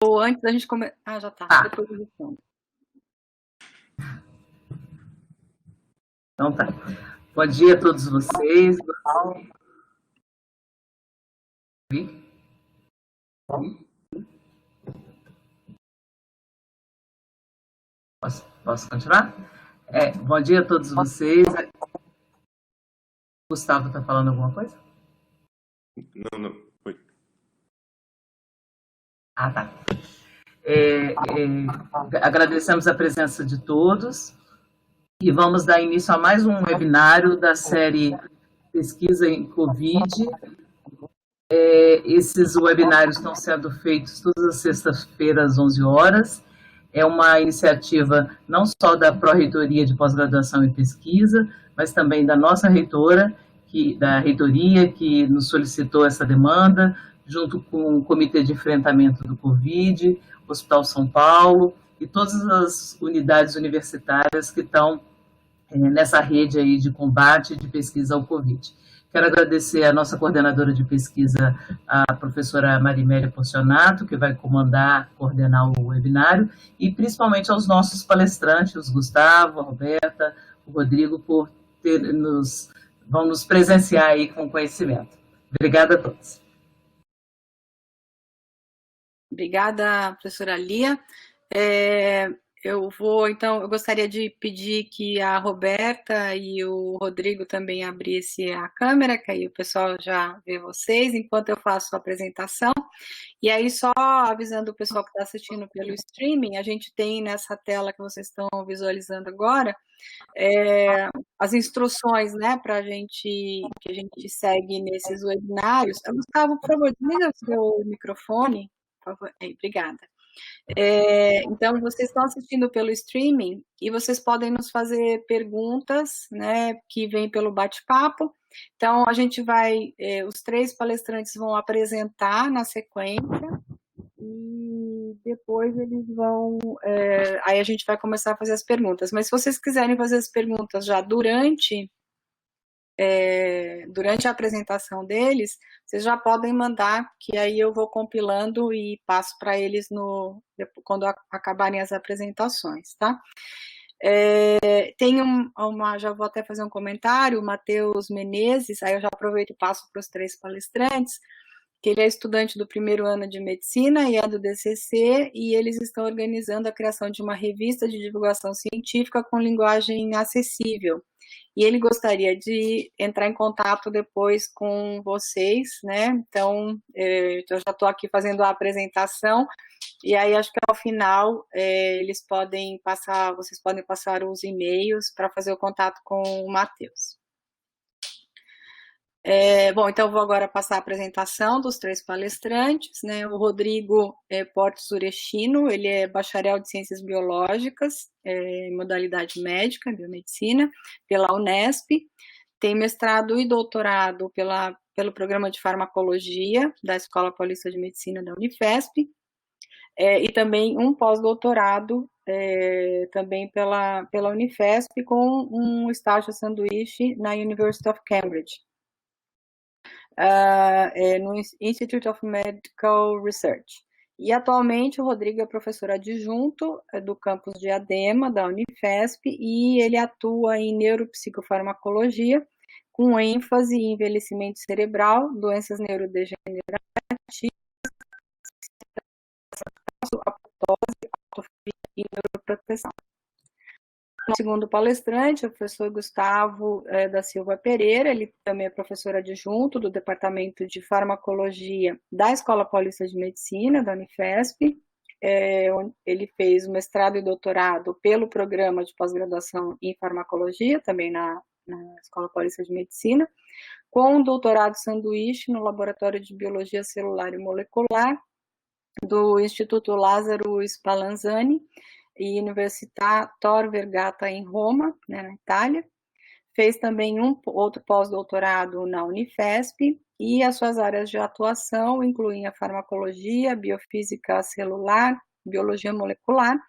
Ou antes da gente começar... Ah, já está. Depois eu respondo. Então tá. Bom dia a todos vocês. Posso continuar? Bom dia a todos vocês. Gustavo está falando alguma coisa? Não. Foi. Ah, tá. Agradecemos a presença de todos e vamos dar início a mais um webinário da série Pesquisa em Covid. Esses webinários estão sendo feitos todas as sextas-feiras, às 11 horas. É uma iniciativa não só da Pró-Reitoria de Pós-Graduação e Pesquisa, mas também da nossa reitora, da reitoria, que nos solicitou essa demanda, junto com o Comitê de Enfrentamento do Covid, Hospital São Paulo e todas as unidades universitárias que estão nessa rede aí de combate e de pesquisa ao Covid. Quero agradecer a nossa coordenadora de pesquisa, a professora Marimélia Porcionato, que vai coordenar o webinário, e principalmente aos nossos palestrantes, o Gustavo, a Roberta, o Rodrigo, por vão nos presenciar aí com conhecimento. Obrigada a todos. Obrigada, professora Lia. Eu gostaria de pedir que a Roberta e o Rodrigo também abrissem a câmera, que aí o pessoal já vê vocês, enquanto eu faço a apresentação. E aí, só avisando o pessoal que está assistindo pelo streaming, a gente tem nessa tela que vocês estão visualizando agora, as instruções, né, que a gente segue nesses webinários. Gustavo, por favor, desliga o seu microfone, por favor. Obrigada. Então, vocês estão assistindo pelo streaming e vocês podem nos fazer perguntas, né, que vêm pelo bate-papo. Então, os 3 palestrantes vão apresentar na sequência e depois eles aí a gente vai começar a fazer as perguntas. Mas se vocês quiserem fazer as perguntas já durante a apresentação deles, vocês já podem mandar, que aí eu vou compilando e passo para eles quando acabarem as apresentações, tá? Já vou até fazer um comentário, o Matheus Menezes, aí eu já aproveito e passo para os 3 palestrantes, que ele é estudante do 1º ano de Medicina e é do DCC, e eles estão organizando a criação de uma revista de divulgação científica com linguagem acessível. E ele gostaria de entrar em contato depois com vocês, né? Então, eu já estou aqui fazendo a apresentação, e aí acho que ao final vocês podem passar os e-mails para fazer o contato com o Matheus. Então eu vou agora passar a apresentação dos 3 palestrantes, né? O Rodrigo Portes Urechino, ele é bacharel de Ciências Biológicas, em modalidade médica, biomedicina, pela Unesp, tem mestrado e doutorado pelo programa de farmacologia da Escola Paulista de Medicina da Unifesp, e também um pós-doutorado também pela Unifesp, com um estágio sanduíche na University of Cambridge. No Institute of Medical Research. E atualmente o Rodrigo é professor adjunto do campus de Adema, da Unifesp, e ele atua em neuropsicofarmacologia, com ênfase em envelhecimento cerebral, doenças neurodegenerativas, apoptose, autofagia e neuroproteção. O segundo palestrante, o professor Gustavo da Silva Pereira, ele também é professor adjunto do Departamento de Farmacologia da Escola Paulista de Medicina, da Unifesp. Ele fez mestrado e doutorado pelo programa de pós-graduação em farmacologia, também na Escola Paulista de Medicina, com um doutorado sanduíche no Laboratório de Biologia Celular e Molecular do Instituto Lázaro Spallanzani e Università Tor Vergata em Roma, né, na Itália. Fez também outro pós-doutorado na Unifesp, e as suas áreas de atuação incluem a farmacologia, biofísica celular, biologia molecular,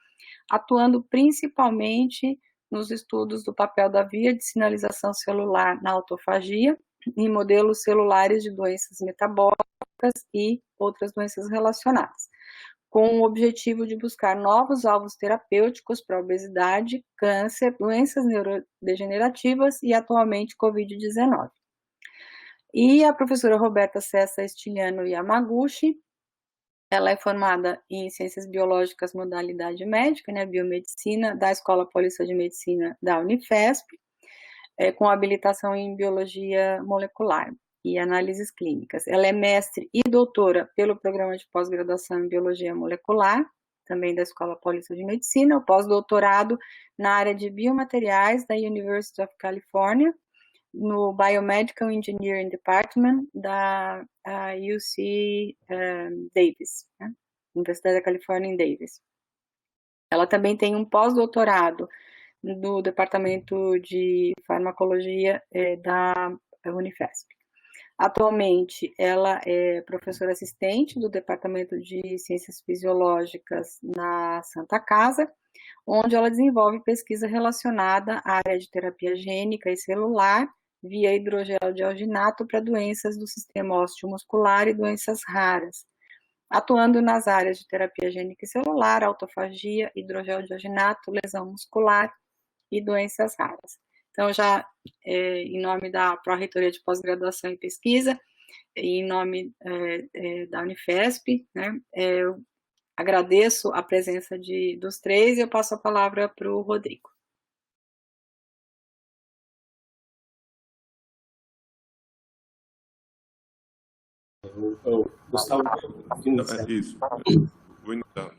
atuando principalmente nos estudos do papel da via de sinalização celular na autofagia, em modelos celulares de doenças metabólicas e outras doenças relacionadas. com o objetivo de buscar novos alvos terapêuticos para obesidade, câncer, doenças neurodegenerativas e, atualmente, Covid-19. E a professora Roberta Cessa Estiliano Yamaguchi, ela é formada em Ciências Biológicas, modalidade médica, né, biomedicina, da Escola Paulista de Medicina da Unifesp, com habilitação em Biologia Molecular e Análises Clínicas. Ela é mestre e doutora pelo Programa de Pós-Graduação em Biologia Molecular, também da Escola Paulista de Medicina, o pós-doutorado na área de biomateriais da University of California, no Biomedical Engineering Department da UC Davis, né? Universidade da Califórnia em Davis. Ela também tem um pós-doutorado do Departamento de Farmacologia da Unifesp. Atualmente, ela é professora assistente do Departamento de Ciências Fisiológicas na Santa Casa, onde ela desenvolve pesquisa relacionada à área de terapia gênica e celular via hidrogel de alginato para doenças do sistema osteomuscular e doenças raras, atuando nas áreas de terapia gênica e celular, autofagia, hidrogel de alginato, lesão muscular e doenças raras. Então, já em nome da Pró-Reitoria de Pós-Graduação e Pesquisa, e em nome da Unifesp, né, eu agradeço a presença dos três e eu passo a palavra para o Rodrigo. Gustavo, isso. Vou iniciar.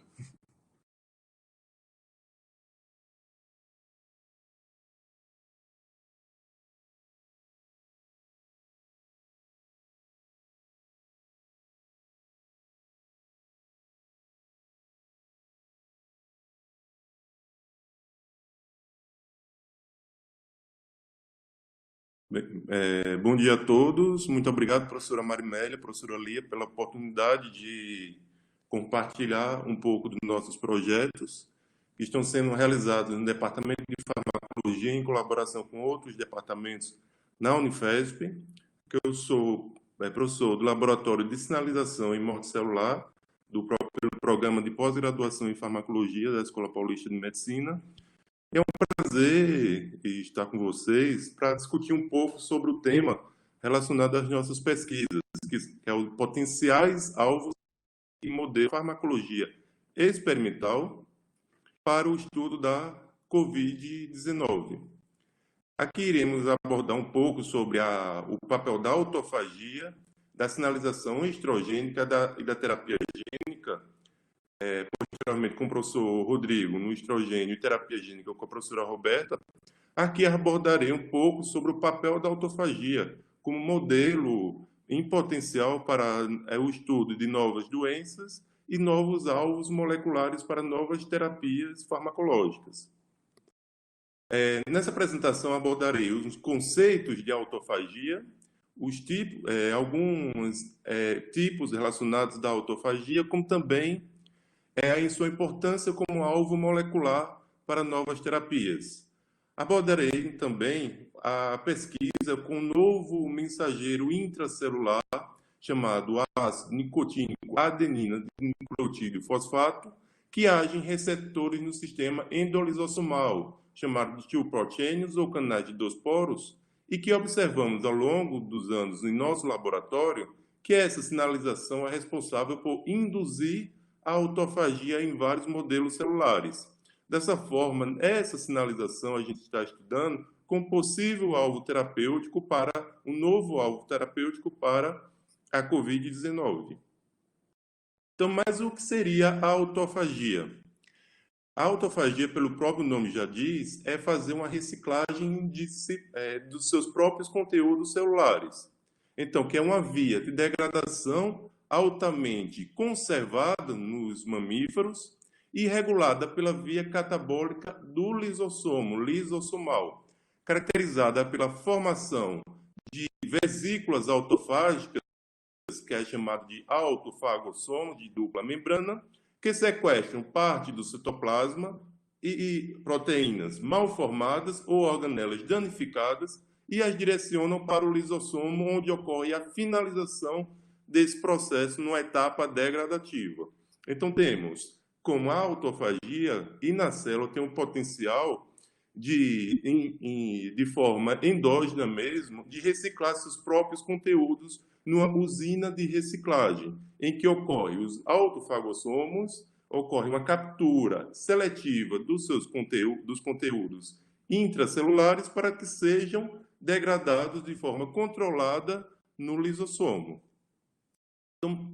Bom dia a todos. Muito obrigado, professora Marimélia, professora Lia, pela oportunidade de compartilhar um pouco dos nossos projetos que estão sendo realizados no Departamento de Farmacologia em colaboração com outros departamentos na Unifesp, que eu sou professor do Laboratório de Sinalização em Morte Celular, do próprio Programa de Pós-Graduação em Farmacologia da Escola Paulista de Medicina. É um prazer estar com vocês para discutir um pouco sobre o tema relacionado às nossas pesquisas, que é os potenciais alvos e modelo de farmacologia experimental para o estudo da Covid-19. Aqui iremos abordar um pouco sobre o papel da autofagia, da sinalização estrogênica e da terapia gênica, posteriormente com o professor Rodrigo no estrogênio e terapia gênica com a professora Roberta. Aqui abordarei um pouco sobre o papel da autofagia como modelo em potencial para o estudo de novas doenças e novos alvos moleculares para novas terapias farmacológicas. Nessa apresentação abordarei os conceitos de autofagia, alguns tipos relacionados da autofagia, como também em sua importância como alvo molecular para novas terapias. Abordarei também a pesquisa com um novo mensageiro intracelular chamado ácido nicotínico adenina de nucleotídeo fosfato, que age em receptores no sistema endolisossomal, chamado de tio proteínas ou canais de 2 poros, e que observamos ao longo dos anos em nosso laboratório que essa sinalização é responsável por induzir a autofagia em vários modelos celulares. Dessa forma, essa sinalização a gente está estudando como possível alvo terapêutico para um novo alvo terapêutico para a Covid-19. Então, mas o que seria a autofagia? A autofagia, pelo próprio nome já diz, é fazer uma reciclagem dos seus próprios conteúdos celulares. Então, que é uma via de degradação altamente conservada nos mamíferos e regulada pela via catabólica do lisossomo, lisossomal, caracterizada pela formação de vesículas autofágicas, que é chamado de autofagossomo, de dupla membrana, que sequestram parte do citoplasma e proteínas mal formadas ou organelas danificadas e as direcionam para o lisossomo, onde ocorre a finalização desse processo numa etapa degradativa. Então, temos como a autofagia e na célula tem um potencial de forma endógena mesmo, de reciclar seus próprios conteúdos numa usina de reciclagem, em que ocorre os autofagossomos, ocorre uma captura seletiva dos conteúdos intracelulares para que sejam degradados de forma controlada no lisossomo. Então,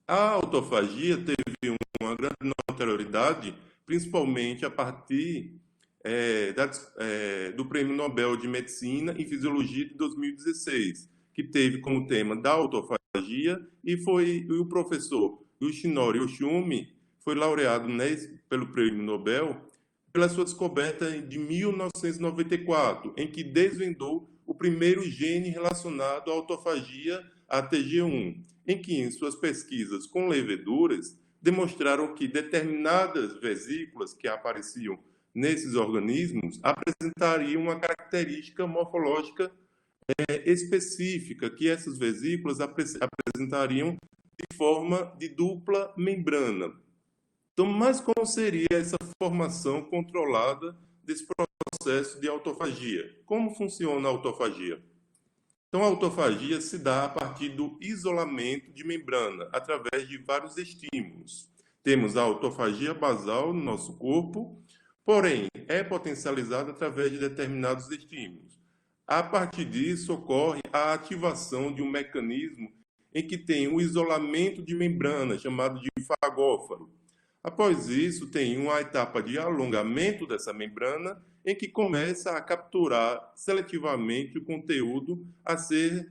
a autofagia teve uma grande notoriedade, principalmente a partir do Prêmio Nobel de Medicina e Fisiologia de 2016, que teve como tema da autofagia, e o professor Yoshinori Oshumi foi laureado pelo Prêmio Nobel pela sua descoberta de 1994, em que desvendou o primeiro gene relacionado à autofagia, a TG1, em que, em suas pesquisas com leveduras, demonstraram que determinadas vesículas que apareciam nesses organismos apresentariam uma característica morfológica específica, que essas vesículas apresentariam de forma de dupla membrana. Então, mas como seria essa formação controlada desse processo de autofagia? Como funciona a autofagia? Então, a autofagia se dá a partir do isolamento de membrana, através de vários estímulos. Temos a autofagia basal no nosso corpo, porém, é potencializada através de determinados estímulos. A partir disso, ocorre a ativação de um mecanismo em que tem o isolamento de membrana, chamado de fagóforo. Após isso, tem uma etapa de alongamento dessa membrana, em que começa a capturar seletivamente o conteúdo a ser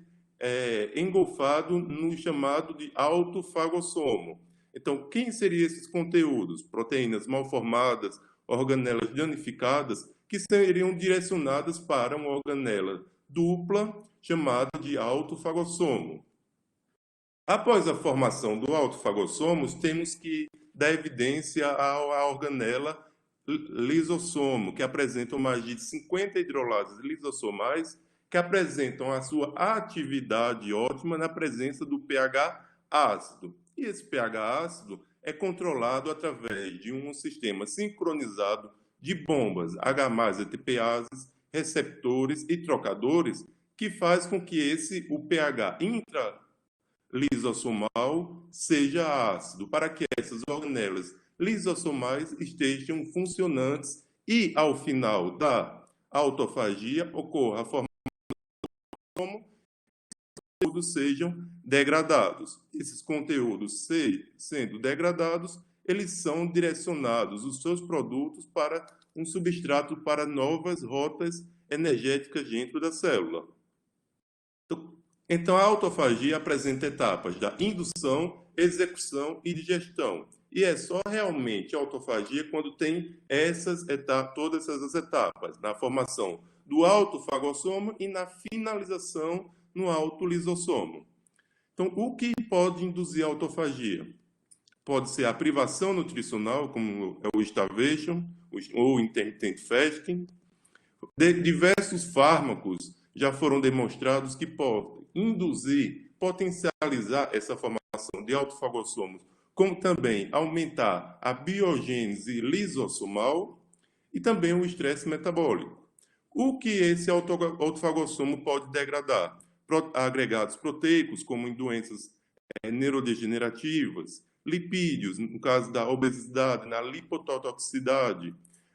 engolfado no chamado de autofagossomo. Então, quem seriam esses conteúdos? Proteínas mal formadas, organelas danificadas, que seriam direcionadas para uma organela dupla, chamada de autofagossomo. Após a formação do autofagossomos, temos que dar evidência à organela lisossomo, que apresentam mais de 50 hidrolases lisossomais, que apresentam a sua atividade ótima na presença do pH ácido. E esse pH ácido é controlado através de um sistema sincronizado de bombas H+ATPases, receptores e trocadores, que faz com que o pH intralisossomal seja ácido, para que essas organelas lisossomais estejam funcionantes e, ao final da autofagia, ocorra a formação como conteúdos sejam degradados. Esses conteúdos sendo degradados, eles são direcionados, os seus produtos, para um substrato para novas rotas energéticas dentro da célula. Então, a autofagia apresenta etapas da indução, execução e digestão. E é só realmente a autofagia quando tem todas essas etapas, na formação do autofagossomo e na finalização no autolisossomo. Então, o que pode induzir a autofagia? Pode ser a privação nutricional, como é o starvation ou intermittent fasting. Diversos fármacos já foram demonstrados que podem induzir, potencializar essa formação de autofagossomos, como também aumentar a biogênese lisossomal e também o estresse metabólico. O que esse autofagossomo pode degradar? Agregados proteicos, como em doenças neurodegenerativas, lipídios, no caso da obesidade, na lipotoxicidade,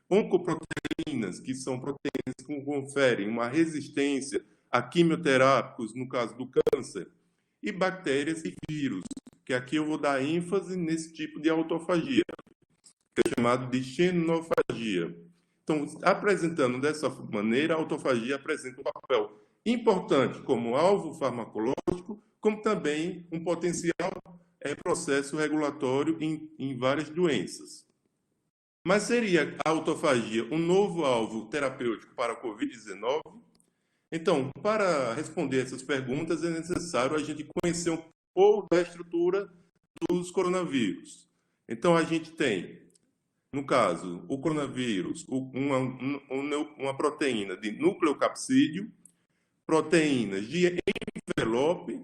oncoproteínas, que são proteínas que conferem uma resistência a quimioterápicos, no caso do câncer, e bactérias e vírus, que aqui eu vou dar ênfase nesse tipo de autofagia, que é chamado de xenofagia. Então, apresentando dessa maneira, a autofagia apresenta um papel importante como alvo farmacológico, como também um potencial processo regulatório em várias doenças. Mas seria a autofagia um novo alvo terapêutico para a Covid-19? Então, para responder essas perguntas, é necessário a gente conhecer um pouco da estrutura dos coronavírus. Então, a gente tem, no caso, o coronavírus, uma proteína de nucleocapsídeo, proteínas de envelope,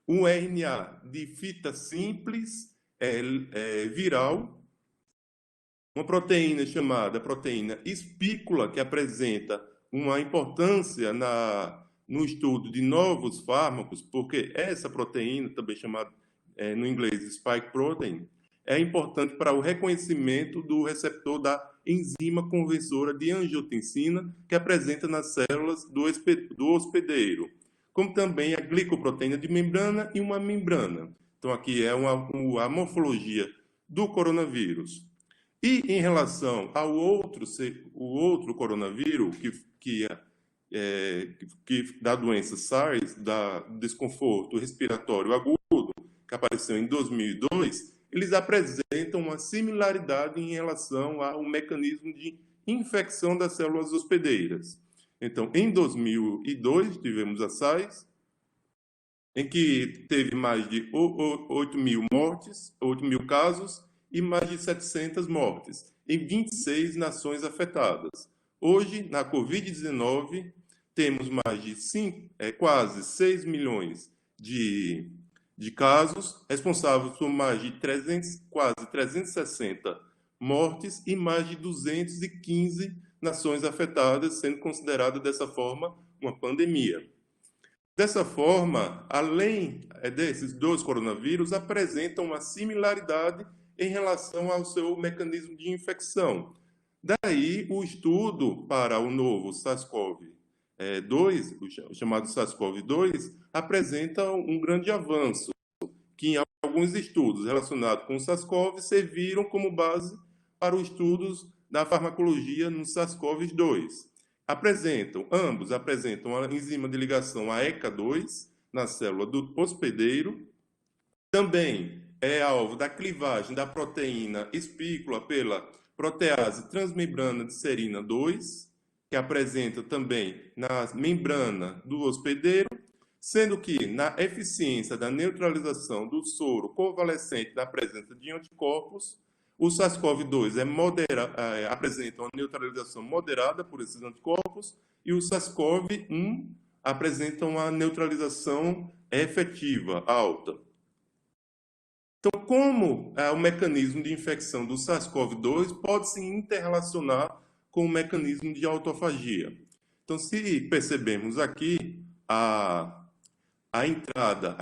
um RNA de fita simples, viral, uma proteína chamada proteína espícula, que apresenta uma importância no estudo de novos fármacos, porque essa proteína, também chamada no inglês spike protein, é importante para o reconhecimento do receptor da enzima conversora de angiotensina, que apresenta nas células do hospedeiro, como também a glicoproteína de membrana e uma membrana. Então, aqui é a morfologia do coronavírus. E em relação ao o outro coronavírus, que da doença SARS, do desconforto respiratório agudo, que apareceu em 2002, eles apresentam uma similaridade em relação ao mecanismo de infecção das células hospedeiras. Então, em 2002, tivemos a SARS, em que teve mais de 8 mil mortes, 8 mil casos e mais de 700 mortes, em 26 nações afetadas. Hoje, na Covid-19, temos mais de quase 6 milhões de casos, responsáveis por mais de quase 360 mortes e mais de 215 nações afetadas, sendo considerada dessa forma uma pandemia. Dessa forma, além desses dois coronavírus, apresentam uma similaridade em relação ao seu mecanismo de infecção. Daí, o estudo para o novo SARS-CoV-2, o chamado SARS-CoV-2, apresenta um grande avanço, que em alguns estudos relacionados com o SARS-CoV serviram como base para os estudos da farmacologia no SARS-CoV-2. Ambos apresentam a enzima de ligação a ECA2 na célula do hospedeiro. Também é alvo da clivagem da proteína espícula pela protease transmembrana de serina 2, que apresenta também na membrana do hospedeiro, sendo que na eficiência da neutralização do soro convalescente da presença de anticorpos, o SARS-CoV-2 apresenta uma neutralização moderada por esses anticorpos e o SARS-CoV-1 apresenta uma neutralização efetiva, alta. Então, como o mecanismo de infecção do SARS-CoV-2 pode se interrelacionar com o mecanismo de autofagia? Então, se percebemos aqui a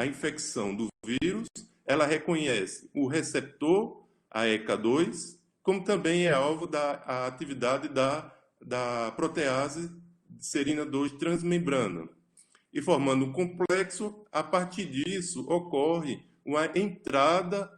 infecção do vírus, ela reconhece o receptor, a ECA2, como também é alvo da atividade da protease serina 2 transmembrana. E formando um complexo, a partir disso ocorre uma entrada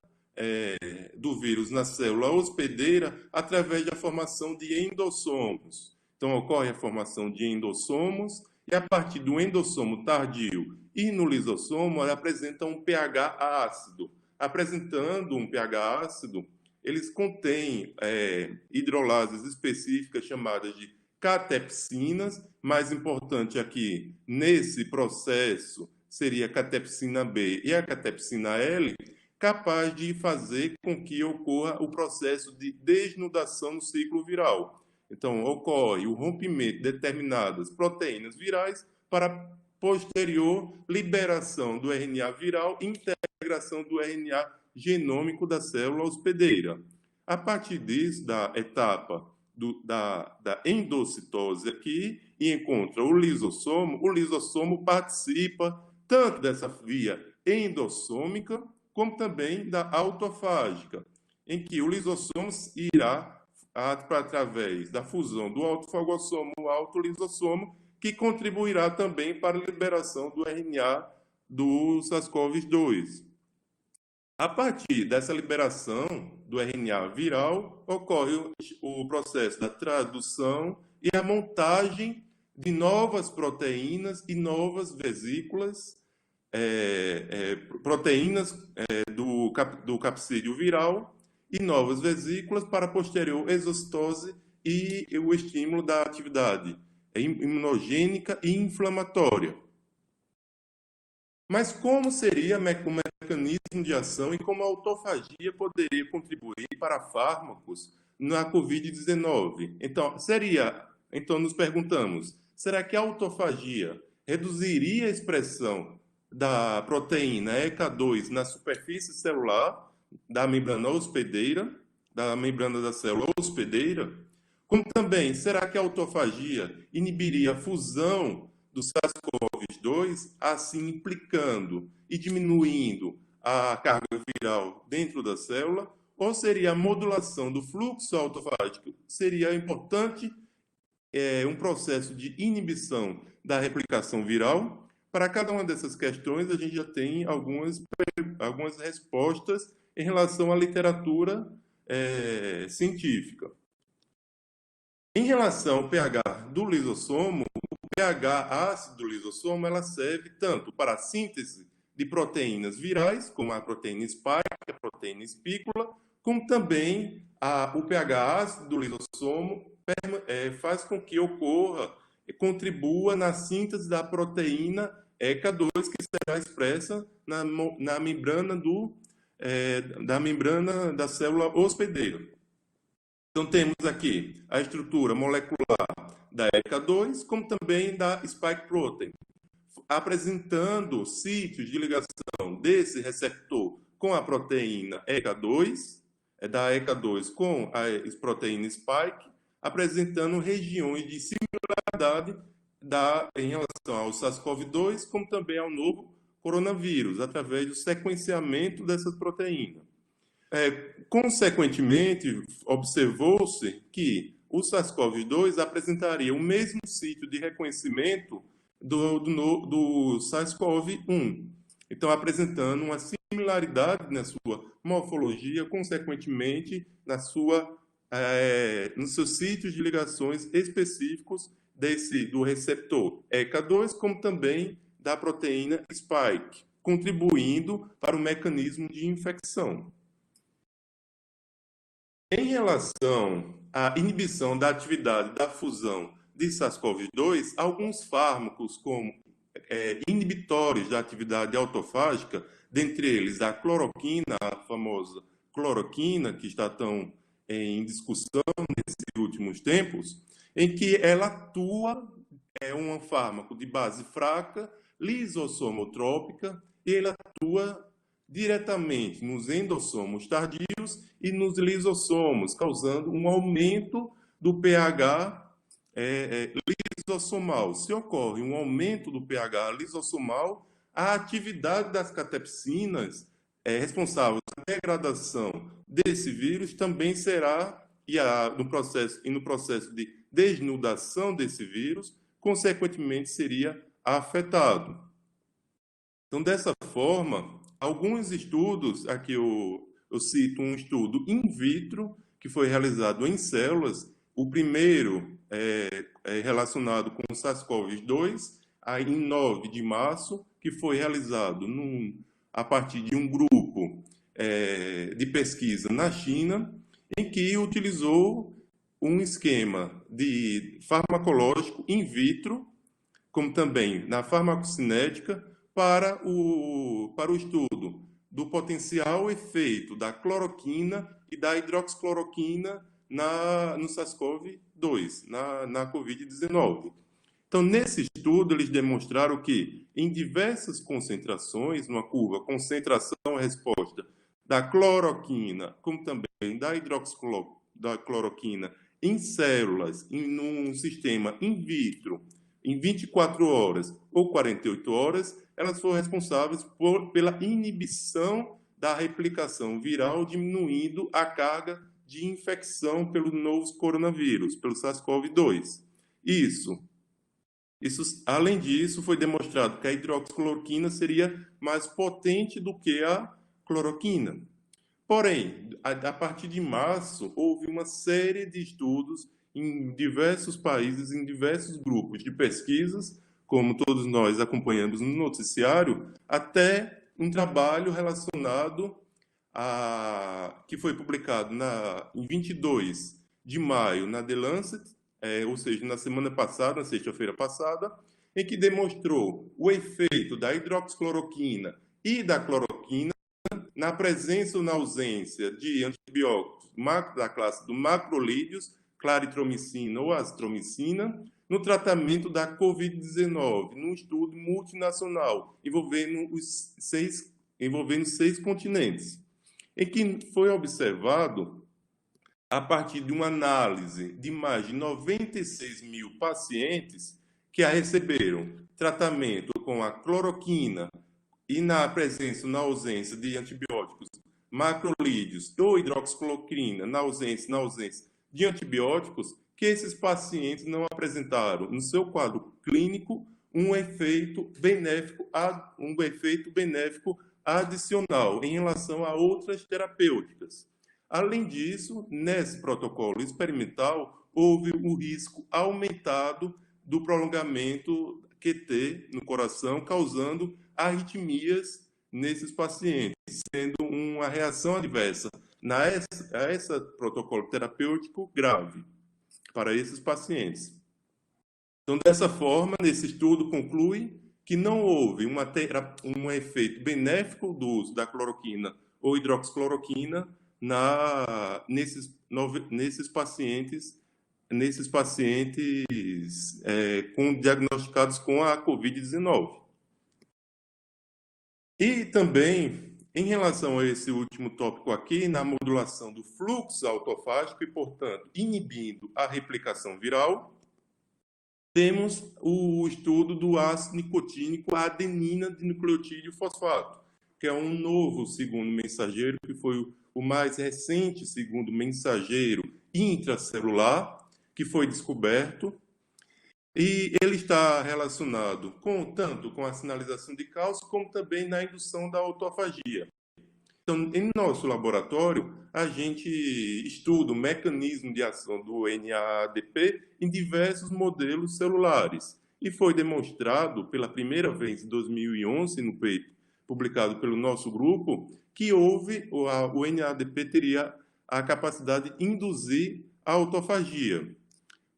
do vírus na célula hospedeira através da formação de endossomos. Então, ocorre a formação de endossomos e, a partir do endossomo tardio e no lisossomo, ela apresenta um pH ácido. Apresentando um pH ácido, eles contêm hidrolases específicas chamadas de catepsinas. Mais importante aqui, nesse processo, seria a catepsina B e a catepsina L, capaz de fazer com que ocorra o processo de desnudação no ciclo viral. Então, ocorre o rompimento de determinadas proteínas virais para posterior liberação do RNA viral e integração do RNA genômico da célula hospedeira. A partir disso, da etapa da endocitose aqui, e encontra o lisossomo participa tanto dessa via endossômica, como também da autofágica, em que o lisossomo irá, através da fusão do autofagossomo ao autolisossomo, que contribuirá também para a liberação do RNA do SARS-CoV-2. A partir dessa liberação do RNA viral, ocorre o processo da tradução e a montagem de novas proteínas e novas vesículas, proteínas do capsídeo viral e novas vesículas para posterior exocitose e o estímulo da atividade imunogênica e inflamatória. Mas como seria o mecanismo de ação e como a autofagia poderia contribuir para fármacos na Covid-19? Então, nos perguntamos, será que a autofagia reduziria a expressão da proteína ECA2 na superfície celular, da membrana hospedeira, da membrana da célula hospedeira, como também, será que a autofagia inibiria a fusão do SARS-CoV-2, assim implicando e diminuindo a carga viral dentro da célula, ou seria a modulação do fluxo autofágico? Seria importante um processo de inibição da replicação viral? Para cada uma dessas questões, a gente já tem algumas respostas em relação à literatura científica. Em relação ao pH do lisossomo, o pH ácido do lisossomo ela serve tanto para a síntese de proteínas virais, como a proteína spike, a proteína espícula, como também o pH ácido do lisossomo faz com que ocorra e contribua na síntese da proteína ECA2, que será expressa na membrana da membrana da célula hospedeira. Então, temos aqui a estrutura molecular da ECA2, como também da spike protein, apresentando sítios de ligação desse receptor com a proteína ECA2, da ECA2 com a proteína spike, apresentando regiões de similaridade em relação ao SARS-CoV-2, como também ao novo coronavírus, através do sequenciamento dessas proteínas. Consequentemente, observou-se que o SARS-CoV-2 apresentaria o mesmo sítio de reconhecimento do SARS-CoV-1. Então, apresentando uma similaridade na sua morfologia, consequentemente, nos seus sítios de ligações específicos do receptor ECA2, como também da proteína spike, contribuindo para o mecanismo de infecção. Em relação à inibição da atividade da fusão de SARS-CoV-2, alguns fármacos, como inibitórios da atividade autofágica, dentre eles a cloroquina, a famosa cloroquina, que está tão em discussão nesses últimos tempos, em que ela atua, é um fármaco de base fraca, lisossomotrópica, e ele atua diretamente nos endossomos tardios e nos lisossomos, causando um aumento do pH lisossomal. Se ocorre um aumento do pH lisossomal, a atividade das catepsinas responsável pela degradação desse vírus também será, no processo de desnudação desse vírus, consequentemente seria afetado. Então, dessa forma, alguns estudos, aqui eu cito um estudo in vitro, que foi realizado em células, o primeiro relacionado com o SARS-CoV-2, em 9 de março, que foi realizado a partir de um grupo de pesquisa na China, em que utilizou um esquema de farmacológico in vitro, como também na farmacocinética, para o estudo do potencial efeito da cloroquina e da hidroxicloroquina no SARS-CoV-2, na Covid-19. Então, nesse estudo, eles demonstraram que, em diversas concentrações, numa curva concentração-resposta da cloroquina, como também da hidroxicloroquina, em células, num sistema in vitro, em 24 horas ou 48 horas, elas foram responsáveis pela inibição da replicação viral, diminuindo a carga de infecção pelo novo coronavírus, pelo SARS-CoV-2. Além disso, foi demonstrado que a hidroxicloroquina seria mais potente do que a cloroquina. Porém, a partir de março, houve uma série de estudos em diversos países, em diversos grupos de pesquisas, como todos nós acompanhamos no noticiário, até um trabalho relacionado que foi publicado em 22 de maio na The Lancet, ou seja, na semana passada, na sexta-feira passada, em que demonstrou o efeito da hidroxicloroquina e da cloroquina na presença ou na ausência de antibióticos da classe do macrolídeos, claritromicina ou azitromicina, no tratamento da Covid-19, num estudo multinacional envolvendo 6 continentes. em que foi observado, a partir de uma análise de mais de 96 mil pacientes que a receberam tratamento com a cloroquina e na presença ou na ausência de antibióticos, macrolídeos ou hidroxicloroquina, na ausência de antibióticos, que esses pacientes não apresentaram no seu quadro clínico um efeito benéfico adicional em relação a outras terapêuticas. Além disso, nesse protocolo experimental, houve um risco aumentado do prolongamento QT no coração, causando arritmias nesses pacientes, sendo uma reação adversa a esse protocolo terapêutico grave para esses pacientes. Então, dessa forma, nesse estudo conclui que não houve um efeito benéfico do uso da cloroquina ou hidroxicloroquina nesses pacientes diagnosticados com a COVID-19. E também, em relação a esse último tópico aqui, na modulação do fluxo autofágico e, portanto, inibindo a replicação viral, temos o estudo do ácido nicotínico adenina de nucleotídeo fosfato, que é um novo segundo mensageiro, que foi o mais recente segundo mensageiro intracelular, que foi descoberto, e ele está relacionado tanto com a sinalização de cálcio, como também na indução da autofagia. Então, em nosso laboratório, a gente estuda o mecanismo de ação do NADP em diversos modelos celulares. E foi demonstrado pela primeira vez em 2011, no paper publicado pelo nosso grupo, que o NADP teria a capacidade de induzir a autofagia.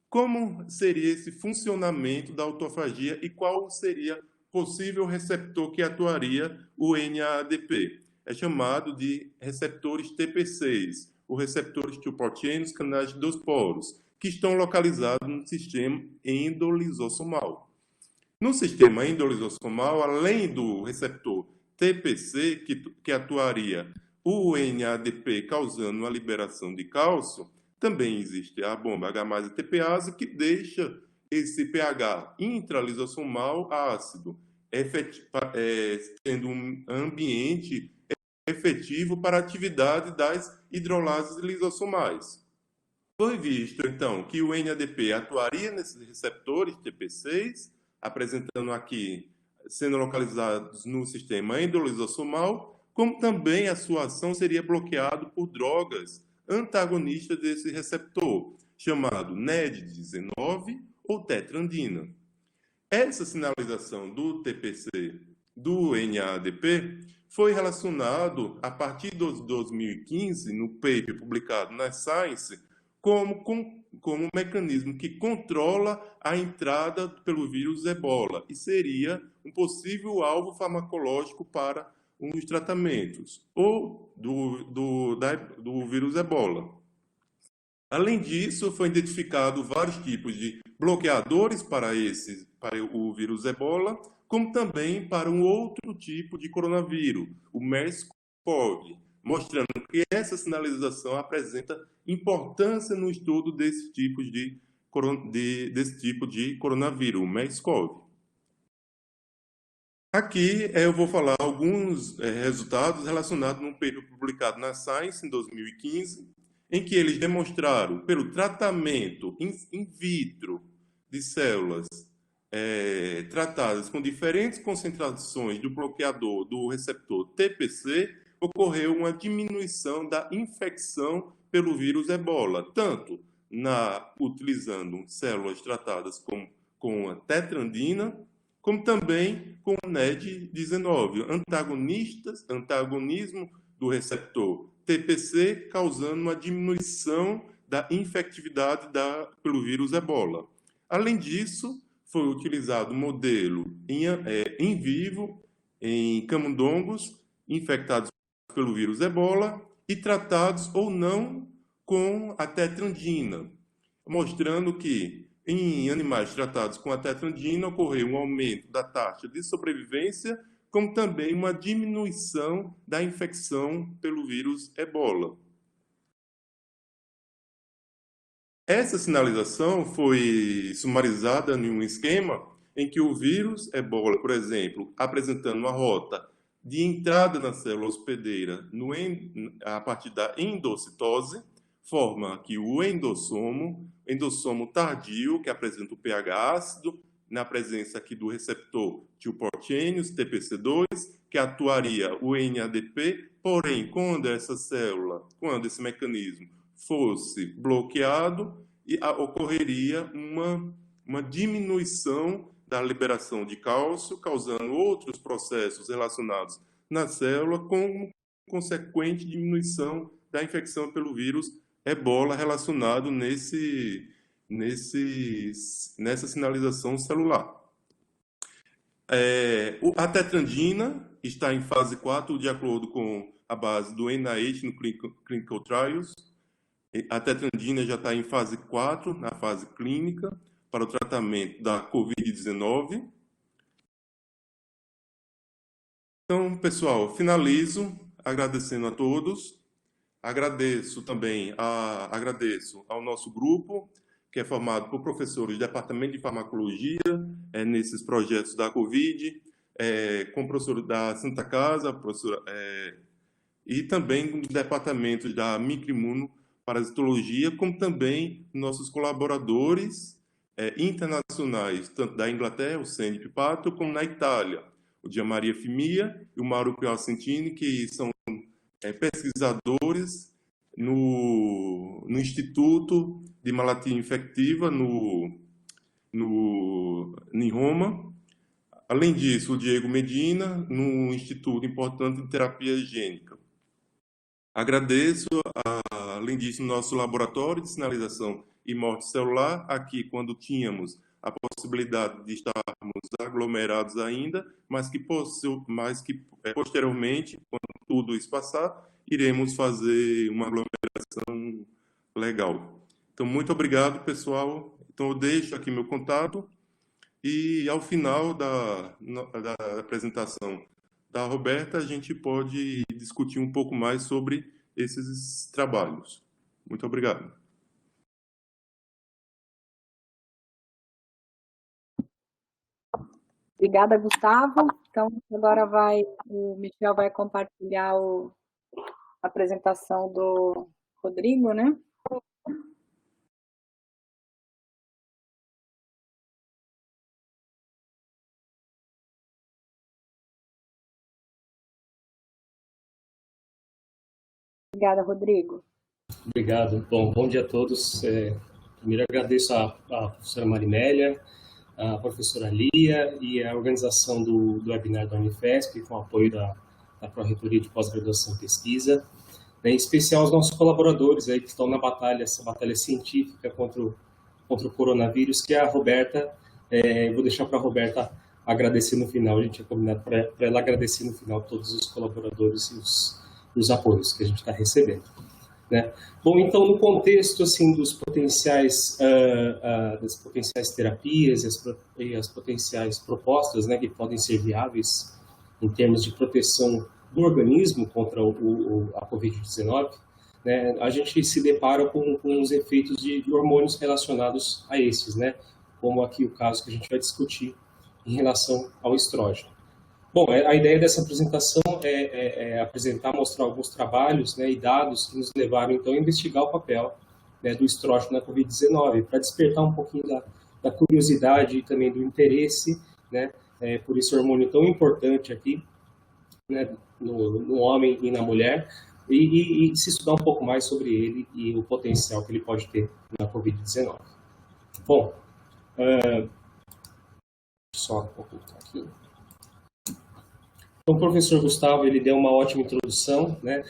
Como seria esse funcionamento da autofagia e qual seria possível receptor que atuaria o NADP? É chamado de receptores TP6, ou receptores tioproteínos canais de 2 poros, que estão localizados no sistema endolisossomal. No sistema endolisossomal, além do receptor TPC, que atuaria o NADP causando a liberação de cálcio, também existe a bomba H+ATPase, que deixa esse pH intralisossomal ácido, sendo um ambiente efetivo para a atividade das hidrolases lisossomais. Foi visto, então, que o NADP atuaria nesses receptores TP6, apresentando aqui, sendo localizados no sistema endolisossomal, como também a sua ação seria bloqueada por drogas antagonistas desse receptor, chamado NED19 ou tetrandina. Essa sinalização do TPC do NADP foi relacionado, a partir de 2015, no paper publicado na Science, como um mecanismo que controla a entrada pelo vírus Ebola e seria um possível alvo farmacológico para os tratamentos ou do vírus Ebola. Além disso, foi identificado vários tipos de bloqueadores para o vírus Ebola, como também para um outro tipo de coronavírus, o MERS-CoV, mostrando que essa sinalização apresenta importância no estudo desse tipo de coronavírus, o MERS-CoV. Aqui eu vou falar alguns resultados relacionados num paper publicado na Science em 2015, em que eles demonstraram, pelo tratamento in vitro de células tratadas com diferentes concentrações do bloqueador do receptor TPC, ocorreu uma diminuição da infecção pelo vírus Ebola, tanto utilizando células tratadas com a tetrandina, como também com o NED19, antagonismo do receptor TPC, causando uma diminuição da infectividade pelo vírus Ebola. Além disso, foi utilizado um modelo em vivo, em camundongos infectados pelo vírus Ebola e tratados ou não com a tetrandina, mostrando que em animais tratados com a tetrandina ocorreu um aumento da taxa de sobrevivência como também uma diminuição da infecção pelo vírus Ebola. Essa sinalização foi sumarizada em um esquema em que o vírus Ebola, por exemplo, apresentando uma rota de entrada na célula hospedeira a partir da endocitose, forma que o endossomo tardio, que apresenta o pH ácido, na presença aqui do receptor tioportênios, TPC2, que atuaria o NADP, porém, quando esse mecanismo fosse bloqueado, ocorreria uma diminuição da liberação de cálcio, causando outros processos relacionados na célula, com consequente diminuição da infecção pelo vírus Ebola relacionado nessa sinalização celular. A tetrandina está em fase 4, de acordo com a base do NIH no Clinical Trials. A tetrandina já está em fase 4, na fase clínica, para o tratamento da Covid-19. Então, pessoal, finalizo agradecendo a todos. Agradeço ao nosso grupo, que é formado por professores do Departamento de Farmacologia, nesses projetos da Covid, com professores da Santa Casa, e também do Departamento da Microimunoparasitologia, como também nossos colaboradores internacionais, tanto da Inglaterra, o Sandy Pipato, como na Itália, o Gianmaria Fimia e o Mauro Piacentini, que são pesquisadores no Instituto de Malattia Infectiva em Roma. Além disso, o Diego Medina, no Instituto Importante de Terapia Gênica. Agradeço, além disso, nosso laboratório de sinalização e morte celular, aqui quando tínhamos a possibilidade de estarmos aglomerados ainda, mas que posteriormente, quando tudo isso passar, iremos fazer uma aglomeração legal. Então, muito obrigado, pessoal. Então, eu deixo aqui meu contato e, ao final da apresentação da Roberta, a gente pode discutir um pouco mais sobre esses trabalhos. Muito obrigado. Obrigada, Gustavo. Então, agora o Michel vai compartilhar a apresentação do Rodrigo, né? Obrigada, Rodrigo. Obrigado. Bom dia a todos. Primeiro agradeço a professora Marimélia, a professora Lia e a organização do webinar da Unifesp, com o apoio da Pró-Reitoria de Pós-Graduação e Pesquisa, em especial os nossos colaboradores aí que estão na batalha, essa batalha científica contra o coronavírus, que é a Roberta. Vou deixar para a Roberta agradecer no final, a gente tinha combinado para ela agradecer no final todos os colaboradores e os apoios que a gente está recebendo. Né? Bom, então, no contexto assim, das potenciais terapias e as potenciais propostas, né, que podem ser viáveis em termos de proteção do organismo contra a Covid-19, né, a gente se depara com os efeitos de hormônios relacionados a esses, né, como aqui o caso que a gente vai discutir em relação ao estrógeno. Bom, a ideia dessa apresentação é apresentar, mostrar alguns trabalhos, né, e dados que nos levaram, então, a investigar o papel, né, do estrógeno na Covid-19, para despertar um pouquinho da curiosidade e também do interesse, né, por esse hormônio tão importante aqui, né, no homem e na mulher, e se estudar um pouco mais sobre ele e o potencial que ele pode ter na Covid-19. Bom, só ocultar aqui. Então, o professor Gustavo, ele deu uma ótima introdução, né,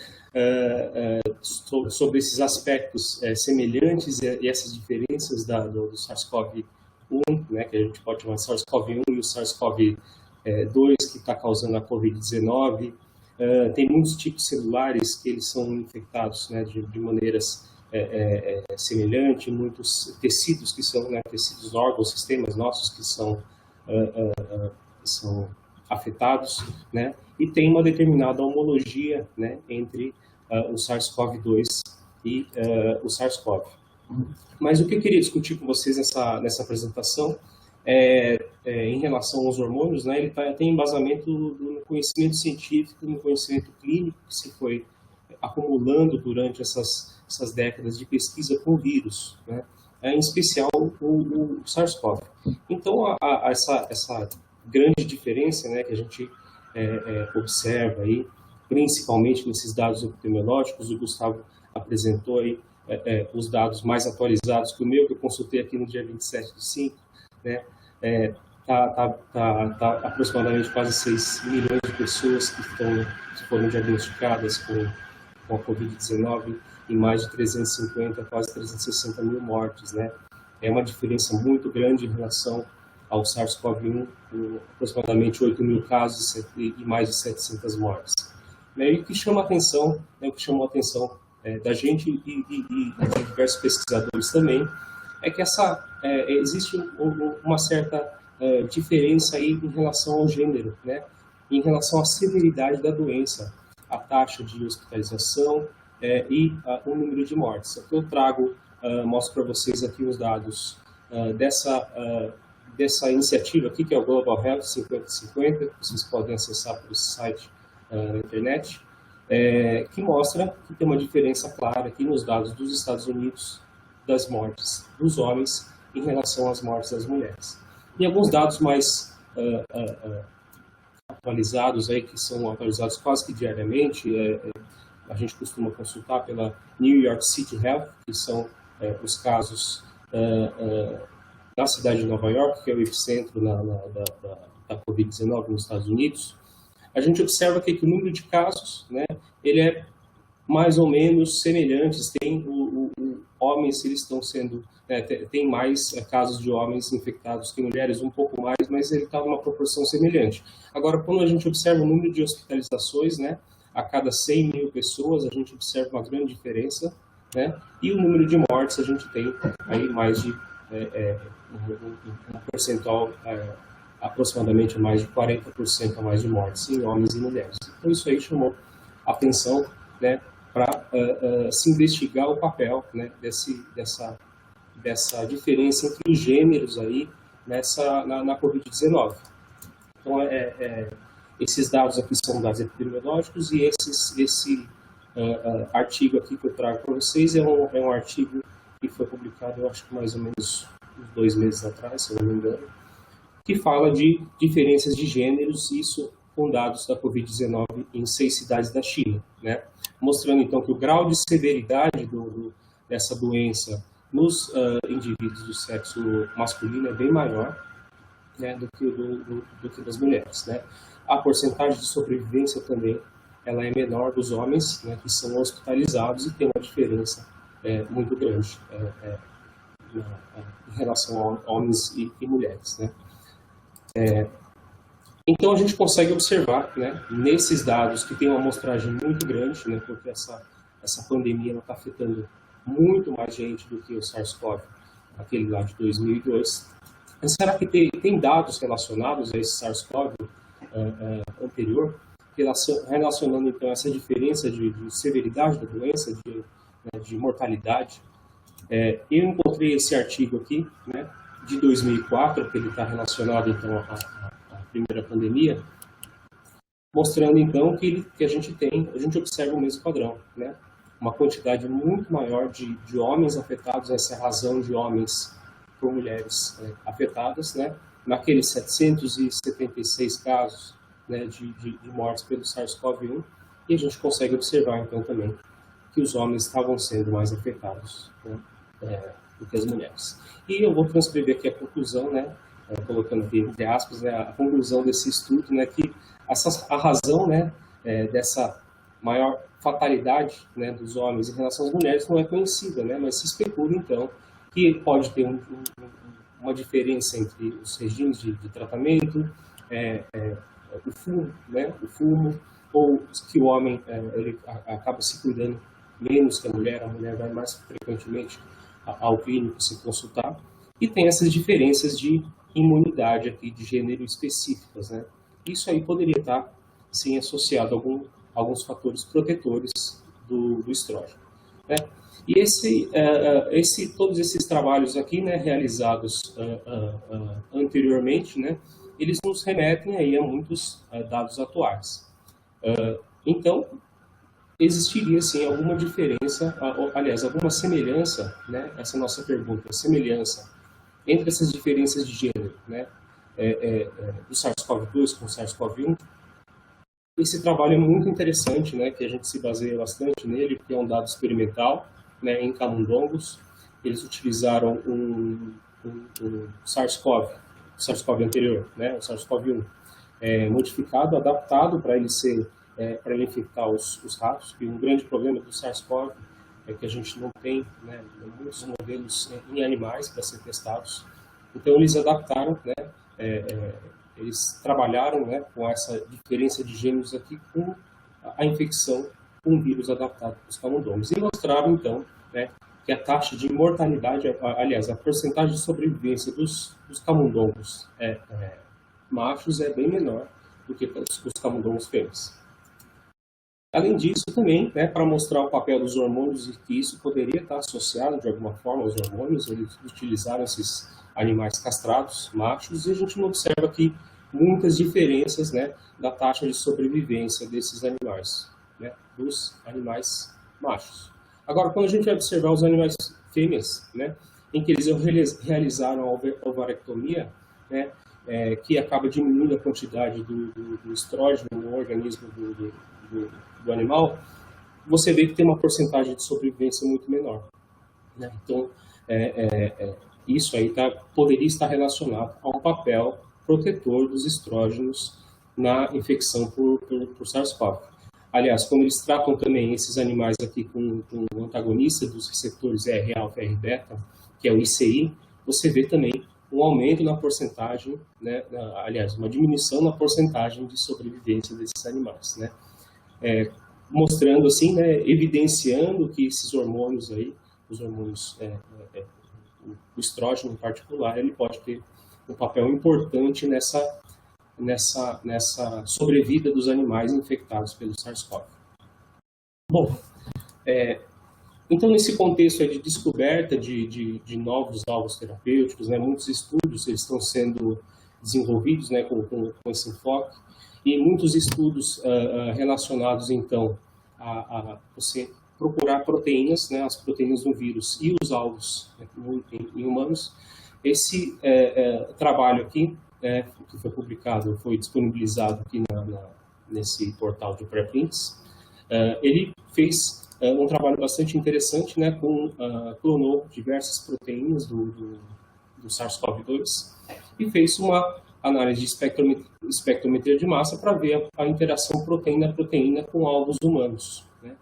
sobre esses aspectos semelhantes e essas diferenças do SARS-CoV-1, né, que a gente pode chamar de SARS-CoV-1 e o SARS-CoV-2, que está causando a Covid-19. Tem muitos tipos celulares que eles são infectados, né, de maneiras semelhantes, muitos tecidos que são, né, tecidos, órgãos, sistemas nossos que são afetados, né? E tem uma determinada homologia, né, entre o SARS-CoV-2 e o SARS-CoV. Mas o que eu queria discutir com vocês nessa apresentação em relação aos hormônios, né, ele tem embasamento no conhecimento científico, no conhecimento clínico que se foi acumulando durante essas décadas de pesquisa com vírus, né, em especial o SARS-CoV. Então, essa grande diferença, né, que a gente observa aí, principalmente nesses dados epidemiológicos, o Gustavo apresentou aí os dados mais atualizados que o meu, que eu consultei aqui no dia 27/5, né, tá aproximadamente quase 6 milhões de pessoas que foram diagnosticadas com a Covid-19 e mais de 350, quase 360 mil mortes, né? É uma diferença muito grande em relação ao SARS-CoV-1, com aproximadamente 8 mil casos e mais de 700 mortes. E o que chama a atenção, o que chamou a atenção da gente e de diversos pesquisadores também, é que existe uma certa diferença aí em relação ao gênero, né? Em relação à severidade da doença, a taxa de hospitalização e o número de mortes. Aqui eu mostro para vocês aqui os dados dessa iniciativa aqui, que é o Global Health 50/50, vocês podem acessar por esse site na internet, que mostra que tem uma diferença clara aqui nos dados dos Estados Unidos das mortes dos homens em relação às mortes das mulheres. E alguns dados mais atualizados aí, que são atualizados quase que diariamente, a gente costuma consultar pela New York City Health, que são os casos na cidade de Nova York, que é o epicentro da Covid-19 nos Estados Unidos. A gente observa que o número de casos, né, ele é mais ou menos semelhante. Tem homens, eles estão sendo, tem mais casos de homens infectados que mulheres, um pouco mais, mas ele está numa proporção semelhante. Agora, quando a gente observa o número de hospitalizações, né, a cada 100 mil pessoas, a gente observa uma grande diferença, né, e o número de mortes, a gente tem aí mais de um percentual, aproximadamente mais de 40% a mais de mortes em homens e mulheres. Então, isso aí chamou a atenção, né, para se investigar o papel, né, dessa diferença entre os gêneros aí na Covid-19. Então, esses dados aqui são dados epidemiológicos e esse artigo aqui que eu trago para vocês é um artigo que foi publicado, eu acho que mais ou menos uns 2 meses atrás, se eu não me engano, que fala de diferenças de gêneros, isso com dados da Covid-19 em 6 cidades da China, né? Mostrando então que o grau de severidade dessa doença nos indivíduos do sexo masculino é bem maior, né, do que das mulheres, né? A porcentagem de sobrevivência também ela é menor dos homens, né, que são hospitalizados, e tem uma diferença muito grande em relação a homens e mulheres, né? Então a gente consegue observar, né, nesses dados que tem uma amostragem muito grande, né, porque essa pandemia está afetando muito mais gente do que o SARS-CoV, aquele lá de 2002. Mas será que tem dados relacionados a esse SARS-CoV anterior, relacionando então essa diferença de severidade da doença, de mortalidade? Eu encontrei esse artigo aqui, né, de 2004, que ele está relacionado então à primeira pandemia, mostrando então que a gente observa o mesmo padrão, né? Uma quantidade muito maior de homens afetados, essa é a razão de homens por mulheres afetadas, né? Naqueles 776 casos, né, de mortes pelo SARS-CoV-1, e a gente consegue observar então também que os homens estavam sendo mais afetados, né, do que as mulheres. E eu vou transcrever aqui a conclusão, né, colocando aqui entre aspas, né, a conclusão desse estudo, né, que a razão, né, dessa maior fatalidade, né, dos homens em relação às mulheres não é conhecida, né, mas se especula então que pode ter uma diferença entre os regimes de tratamento, o fumo, ou que o homem ele acaba se cuidando menos que a mulher vai mais frequentemente ao clínico se consultar, e tem essas diferenças de imunidade aqui de gênero específicas, né? isso aí poderia estar, sim, associado a alguns fatores protetores do estrógeno, né? E todos esses trabalhos aqui, né, realizados anteriormente, né, eles nos remetem aí a muitos dados atuais. Então, existiria, sim, alguma diferença, aliás, alguma semelhança, né, essa nossa pergunta, semelhança entre essas diferenças de gênero, né, do SARS-CoV-2 com o SARS-CoV-1. Esse trabalho é muito interessante, né, que a gente se baseia bastante nele, porque é um dado experimental, né, em camundongos. Eles utilizaram um SARS-CoV anterior, né, o SARS-CoV-1, modificado, adaptado para ele infectar os ratos, que um grande problema do SARS-CoV é que a gente não tem, né, muitos modelos em animais para ser testados. Então, eles adaptaram, né, eles trabalharam, né, com essa diferença de gêneros aqui com a infecção com um vírus adaptado para os camundongos. E mostraram, então, né, que a taxa de mortalidade, aliás, a porcentagem de sobrevivência dos camundongos machos é bem menor do que os camundongos fêmeas. Além disso, também, né, para mostrar o papel dos hormônios e que isso poderia estar associado de alguma forma aos hormônios, eles utilizaram esses animais castrados, machos, e a gente não observa aqui muitas diferenças, né, da taxa de sobrevivência desses animais, né, dos animais machos. Agora, quando a gente vai observar os animais fêmeas, né, em que eles realizaram a ovarectomia, né, que acaba diminuindo a quantidade do estrógeno no organismo do animal, você vê que tem uma porcentagem de sobrevivência muito menor, né? Então, isso aí poderia estar relacionado a um papel protetor dos estrógenos na infecção por SARS-CoV. Aliás, quando eles tratam também esses animais aqui com o antagonista dos receptores RA-alfa e RBeta, que é o ICI, você vê também um aumento na porcentagem, né, aliás, uma diminuição na porcentagem de sobrevivência desses animais, né? Mostrando assim, né, evidenciando que esses hormônios aí, os hormônios, o estrógeno em particular, ele pode ter um papel importante nessa sobrevida dos animais infectados pelo SARS-CoV. Bom, então nesse contexto aí de descoberta de novos alvos terapêuticos, né, muitos estudos eles estão sendo desenvolvidos, né, com esse enfoque, e muitos estudos relacionados, então, a você procurar proteínas, né, as proteínas do vírus e os alvos, né, em humanos. Esse trabalho aqui, que foi publicado, foi disponibilizado aqui nesse portal de preprints, ele fez um trabalho bastante interessante, né, clonou diversas proteínas do SARS-CoV-2 e fez uma análise de espectrometria de massa para ver a interação proteína-proteína com alvos humanos, né?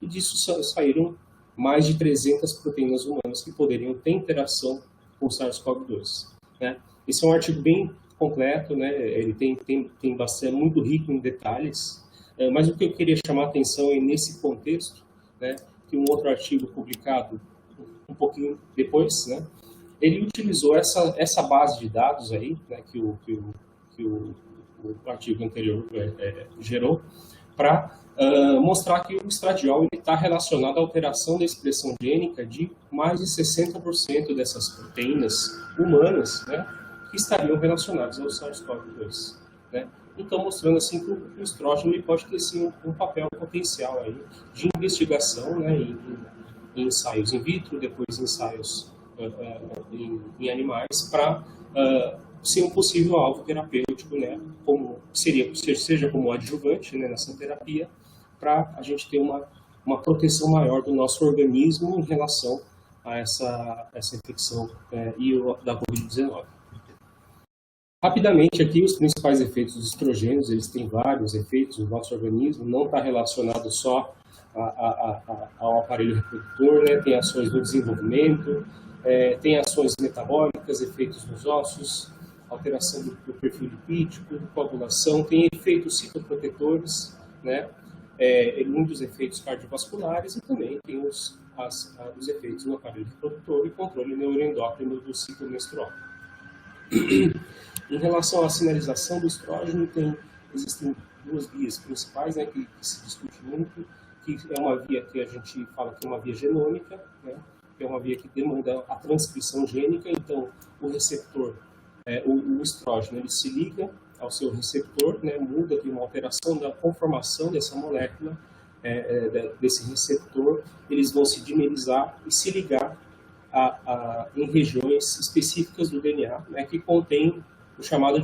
E disso saíram mais de 300 proteínas humanas que poderiam ter interação com o SARS-CoV-2, né? Esse é um artigo bem completo, né? Ele tem bastante, muito rico em detalhes, mas o que eu queria chamar a atenção é nesse contexto, né, que um outro artigo publicado um pouquinho depois, né, ele utilizou essa base de dados aí, né, que o artigo anterior gerou, para mostrar que o estradiol está relacionado à alteração da expressão gênica de mais de 60% dessas proteínas humanas, né, que estariam relacionadas ao SARS-CoV-2, né? Então, mostrando assim que o estrógeno ele pode ter sim um papel potencial aí de investigação, né, em ensaios in vitro, depois ensaios em animais, para ser um possível alvo terapêutico, né, seja como adjuvante, né, nessa terapia, para a gente ter uma proteção maior do nosso organismo em relação a essa infecção da Covid-19. Rapidamente aqui, os principais efeitos dos estrogênios, eles têm vários efeitos no nosso organismo, não está relacionado só ao aparelho reprodutor, né? Tem ações no desenvolvimento, tem ações metabólicas, efeitos nos ossos, alteração do perfil lipídico, coagulação, tem efeitos citoprotetores, né? Muitos efeitos cardiovasculares e também tem os efeitos no aparelho reprodutor e controle neuroendócrino do ciclo menstrual. Em relação à sinalização do estrógeno, existem duas vias principais, né, que se discute muito, que é uma via que a gente fala que é uma via genômica, né, que é uma via que demanda a transcrição gênica. Então, o receptor, o estrógeno, ele se liga ao seu receptor, né, muda, tem uma alteração da conformação dessa molécula, desse receptor, eles vão se dimerizar e se ligar em regiões específicas do DNA, né, que contém o chamado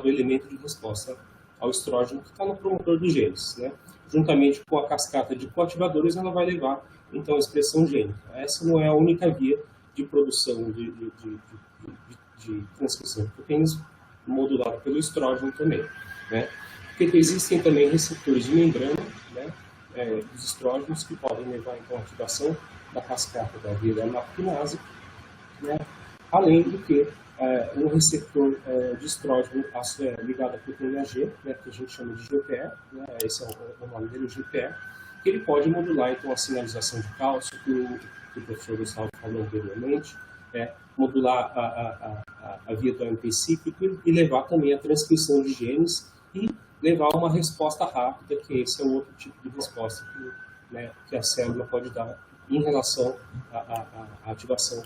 elemento de resposta ao estrógeno, que está no promotor dos genes, né? Juntamente com a cascata de coativadores, ela vai levar então a expressão gênica. Essa não é a única via de produção de transcrição de proteínas modulada pelo estrógeno também, né? Porque existem também receptores de membrana, né, dos estrógenos, que podem levar então à ativação da cascata da via da lactinase, né? Além do que um receptor de estrógeno ligado à proteína G, né, que a gente chama de GPE, né, esse é o nome dele, o GPE, que ele pode modular então a sinalização de cálcio, que o professor Gustavo falou anteriormente, modular a via do AMP cíclico e levar também a transcrição de genes e levar uma resposta rápida, que esse é o outro tipo de resposta que a célula pode dar em relação à ativação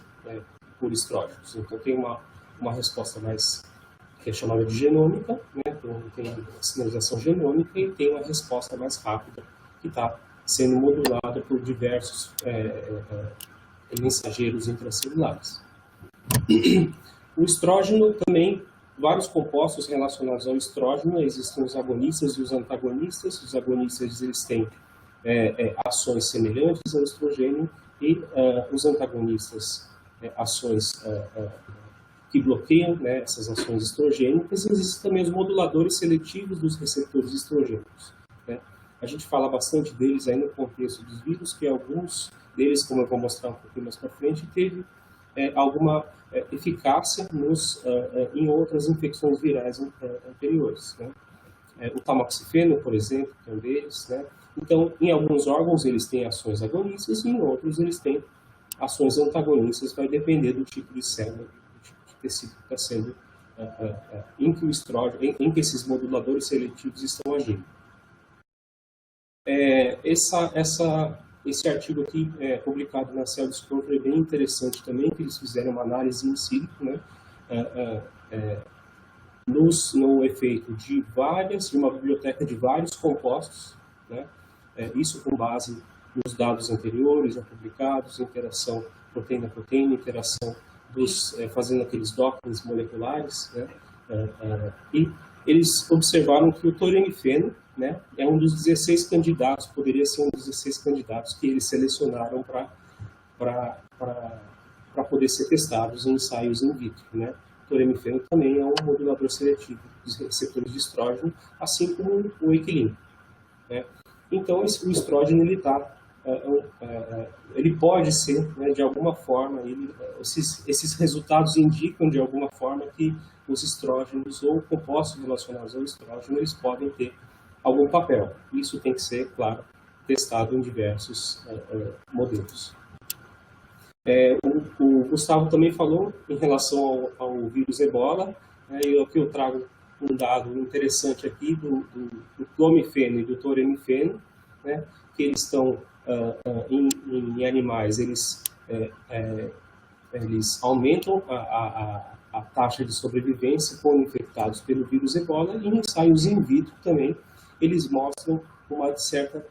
por estrógenos. Então, tem uma resposta mais, que é chamada de genômica, né? Então, tem a sinalização genômica, e tem uma resposta mais rápida, que está sendo modulada por diversos mensageiros intracelulares. O estrógeno também, vários compostos relacionados ao estrógeno, existem os agonistas e os antagonistas. Os agonistas, eles têm ações semelhantes ao estrogênio, e os antagonistas, ações que bloqueiam, né, essas ações estrogênicas. E existem também os moduladores seletivos dos receptores estrogênicos, né? A gente fala bastante deles aí no contexto dos vírus, que alguns deles, como eu vou mostrar um pouquinho mais para frente, teve alguma eficácia em outras infecções virais anteriores, né? O tamoxifeno, por exemplo, que é um deles, né? Então, em alguns órgãos eles têm ações agonistas, e em outros eles têm ações antagonistas. Vai depender do tipo de célula, do tipo de tecido que está sendo, em que o estrógeno, em que esses moduladores seletivos estão agindo. Esse artigo aqui, publicado na Cell Discovery, é bem interessante também, que eles fizeram uma análise in silico, né, no efeito de uma biblioteca de vários compostos, né, isso com base nos dados anteriores, publicados, interação proteína-proteína, interação fazendo aqueles dockings moleculares, né, e eles observaram que o torenifeno, né, é um dos 16 candidatos, poderia ser um dos 16 candidatos que eles selecionaram para poder ser testados em ensaios in vitro, né. O torenifeno também é um modulador seletivo dos receptores de estrógeno, assim como o equilínio, né. Então, o estrógeno, ele pode ser, né, de alguma forma, esses resultados indicam de alguma forma que os estrógenos ou compostos relacionados ao estrógeno, eles podem ter algum papel. Isso tem que ser, claro, testado em diversos modelos. O Gustavo também falou em relação ao vírus Ebola, e aqui eu trago um dado interessante aqui do clomifeno e do torenifeno, né, que eles estão em animais, eles aumentam a taxa de sobrevivência quando infectados pelo vírus Ebola, e em ensaios in vitro também eles mostram uma certa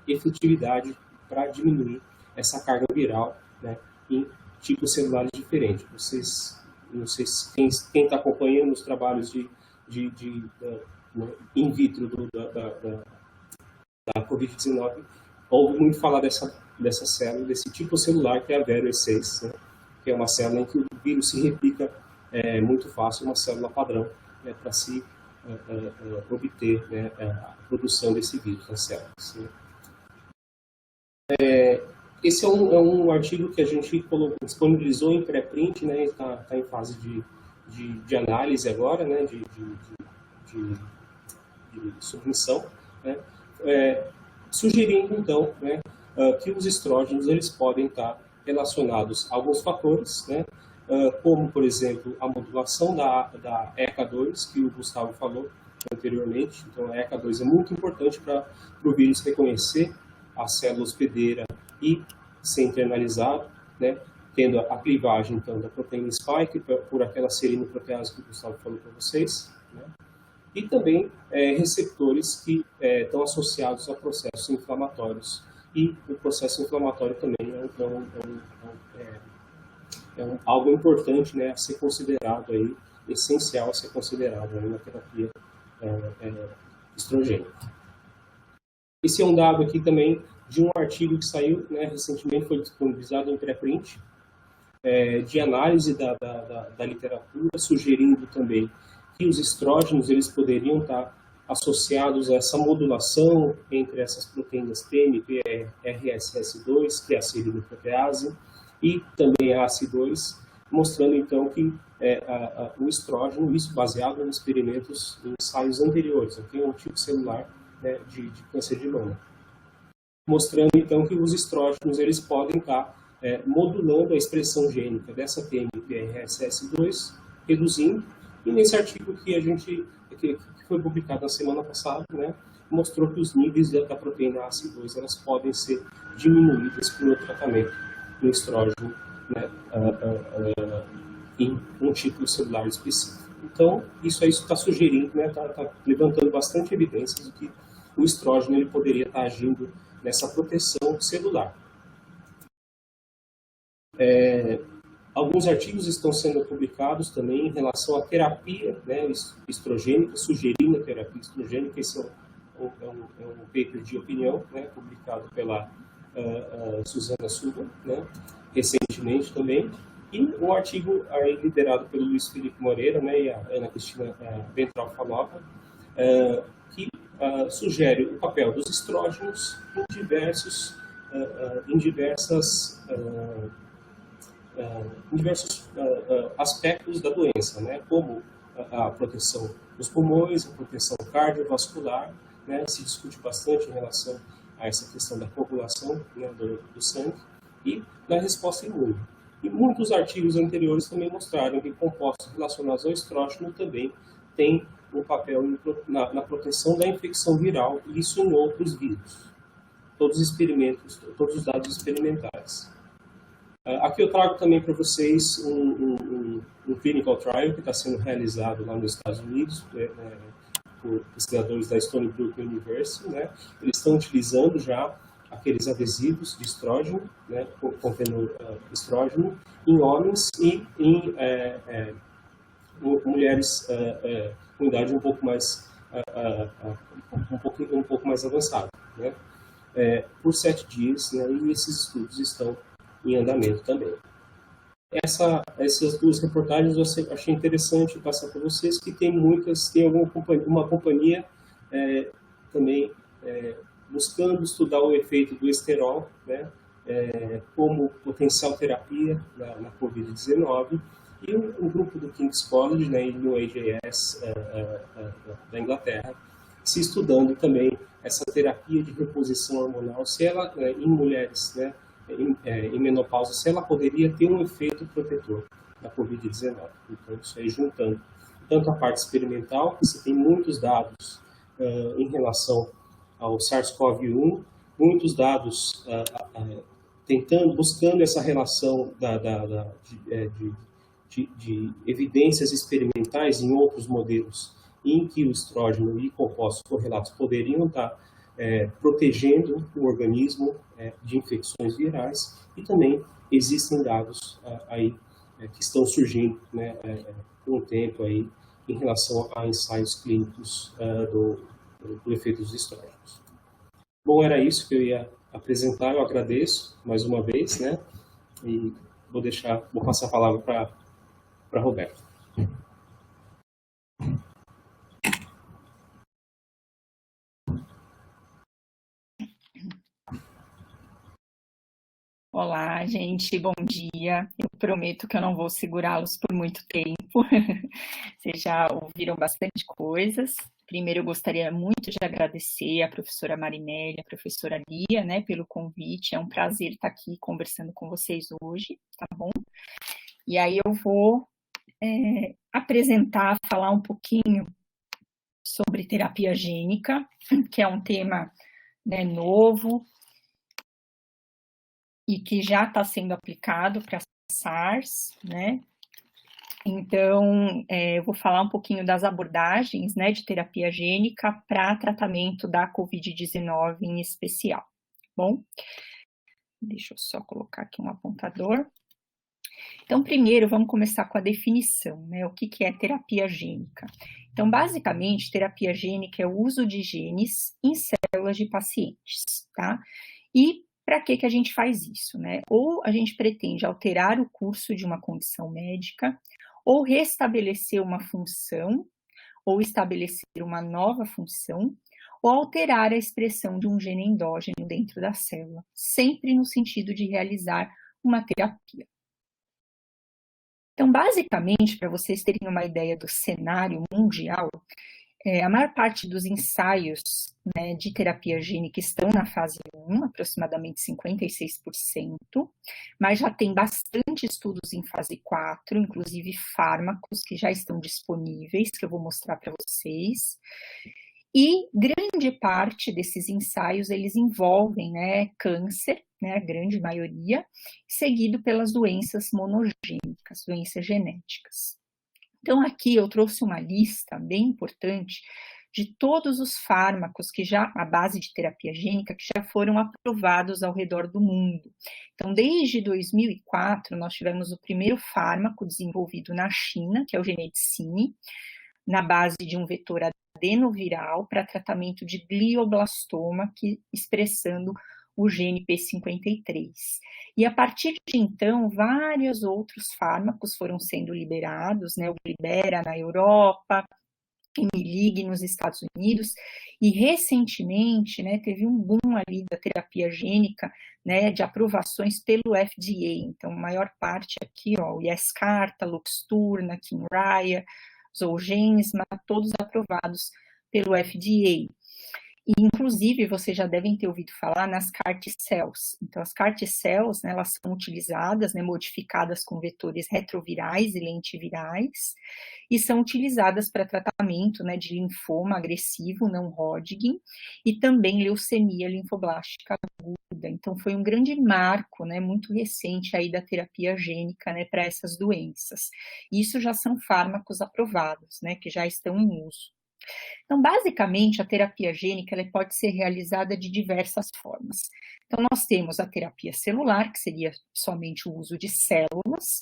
efetividade para diminuir essa carga viral, né, em tipos celulares diferentes. Não sei se quem está acompanhando os trabalhos in vitro da Covid-19 ouve muito falar dessa célula, desse tipo celular, que é a Vero E6, né, que é uma célula em que o vírus se replica muito fácil, uma célula padrão, né, para se obter, né, a produção desse vírus nas células, né. Esse é um artigo que a gente disponibilizou em pré-print, né, está em fase de análise agora, né, de submissão, né, sugerindo, então, né, que os estrógenos eles podem estar relacionados a alguns fatores, né, como, por exemplo, a modulação da ECA2, que o Gustavo falou anteriormente. Então, a ECA2 é muito importante para o vírus reconhecer a célula hospedeira e ser internalizado, né, tendo a clivagem, então, da proteína spike por aquela serinoprotease que o Gustavo falou para vocês, né, e também receptores que estão associados a processos inflamatórios. E o processo inflamatório também é algo importante, né, a ser considerado aí, essencial a ser considerado aí na terapia estrogênica. Esse é um dado aqui também de um artigo que saiu, né, recentemente, foi disponibilizado em preprint, de análise da literatura, sugerindo também que os estrógenos eles poderiam estar associados a essa modulação entre essas proteínas TMP, RSS2, que é a serinoprotease, e também a AC2, mostrando então que o estrógeno, isso baseado em experimentos, em ensaios anteriores, aqui é um tipo celular, né, de câncer de mama, mostrando então que os estrógenos eles podem estar modulando a expressão gênica dessa TMP-RSS2, reduzindo, e nesse artigo que foi publicado na semana passada, né, mostrou que os níveis da proteína AC2 elas podem ser diminuídas pelo tratamento do estrógeno, né, em um tipo celular específico. Então, isso está sugerindo, né, está levantando bastante evidências de que o estrógeno ele poderia estar agindo nessa proteção celular. Alguns artigos estão sendo publicados também em relação à terapia, né, estrogênica, sugerindo a terapia estrogênica. Esse é um paper de opinião, né, publicado pela Susana Suba, né, recentemente também, e um artigo aí liderado pelo Luiz Felipe Moreira, né, e a Ana Cristina Ventral Falova, que sugere o papel dos estrógenos em diversos aspectos da doença, né, como a proteção dos pulmões, a proteção cardiovascular, né, se discute bastante em relação a essa questão da coagulação, né, do sangue, e na resposta imune. E muitos artigos anteriores também mostraram que compostos relacionados ao estrógeno também têm um papel na proteção da infecção viral, e isso em outros vírus. Todos os dados experimentais. Aqui eu trago também para vocês um clinical trial que está sendo realizado lá nos Estados Unidos, por pesquisadores da Stony Brook University, né? Eles estão utilizando já aqueles adesivos de estrógeno, né, contendo estrógeno, em homens e em mulheres com idade um pouco mais avançada, né? Por 7 dias, né, e esses estudos estão em andamento também. Essas duas reportagens eu achei interessante passar para vocês, que tem uma companhia também buscando estudar o efeito do esterol, né, como potencial terapia na Covid-19, e um grupo do King's College, né, e no AJS da Inglaterra, se estudando também essa terapia de reposição hormonal, se ela, em mulheres, né, em menopausa, se ela poderia ter um efeito protetor da Covid-19. Então, isso aí juntando tanto a parte experimental, que você tem muitos dados em relação ao SARS-CoV-1, muitos dados buscando essa relação de evidências experimentais em outros modelos em que o estrógeno e compostos correlatos poderiam estar protegendo o organismo de infecções virais, e também existem dados aí que estão surgindo, né, com o tempo aí em relação a ensaios clínicos do efeito dos estrógenos. Bom, era isso que eu ia apresentar. Eu agradeço mais uma vez, né, e vou passar a palavra para Roberto. Olá, gente, bom dia. Eu prometo que eu não vou segurá-los por muito tempo. Vocês já ouviram bastante coisas. Primeiro, eu gostaria muito de agradecer a professora Marinélia, a professora Lia, né, pelo convite. É um prazer estar aqui conversando com vocês hoje, tá bom? E aí eu vou apresentar, falar um pouquinho sobre terapia gênica, que é um tema, né, novo e que já está sendo aplicado para SARS, né? Então, eu vou falar um pouquinho das abordagens, né, de terapia gênica para tratamento da COVID-19 em especial. Bom, deixa eu só colocar aqui um apontador. Então, primeiro, vamos começar com a definição, né? O que é terapia gênica? Então, basicamente, terapia gênica é o uso de genes em células de pacientes, tá? E para que a gente faz isso, né? Ou a gente pretende alterar o curso de uma condição médica, ou restabelecer uma função, ou estabelecer uma nova função, ou alterar a expressão de um gene endógeno dentro da célula, sempre no sentido de realizar uma terapia. Então, basicamente, para vocês terem uma ideia do cenário mundial, a maior parte dos ensaios, né, de terapia gênica estão na fase 1, aproximadamente 56%, mas já tem bastante estudos em fase 4, inclusive fármacos que já estão disponíveis, que eu vou mostrar para vocês. E grande parte desses ensaios, eles envolvem, né, câncer, né, a grande maioria, seguido pelas doenças monogênicas, doenças genéticas. Então, aqui eu trouxe uma lista bem importante de todos os fármacos que já, à base de terapia gênica, que já foram aprovados ao redor do mundo. Então, desde 2004, nós tivemos o primeiro fármaco desenvolvido na China, que é o Genedicine, na base de um vetor adenoviral para tratamento de glioblastoma, expressando o gene P53. E a partir de então, vários outros fármacos foram sendo liberados, né? O Libera na Europa, o Milig nos Estados Unidos, e recentemente, né, teve um boom ali da terapia gênica, né, de aprovações pelo FDA. Então, a maior parte aqui, ó, o Yescarta, Luxturna, Kymriah, Zolgensma, todos aprovados pelo FDA. E, inclusive, vocês já devem ter ouvido falar nas CAR-T-cells. Então, as CAR-T-cells, né, elas são utilizadas, né, modificadas com vetores retrovirais e lentivirais, e são utilizadas para tratamento, né, de linfoma agressivo não Hodgkin e também leucemia linfoblástica aguda. Então, foi um grande marco, né, muito recente aí da terapia gênica, né, para essas doenças. Isso já são fármacos aprovados, né, que já estão em uso. Então, basicamente, a terapia gênica ela pode ser realizada de diversas formas. Então, nós temos a terapia celular, que seria somente o uso de células,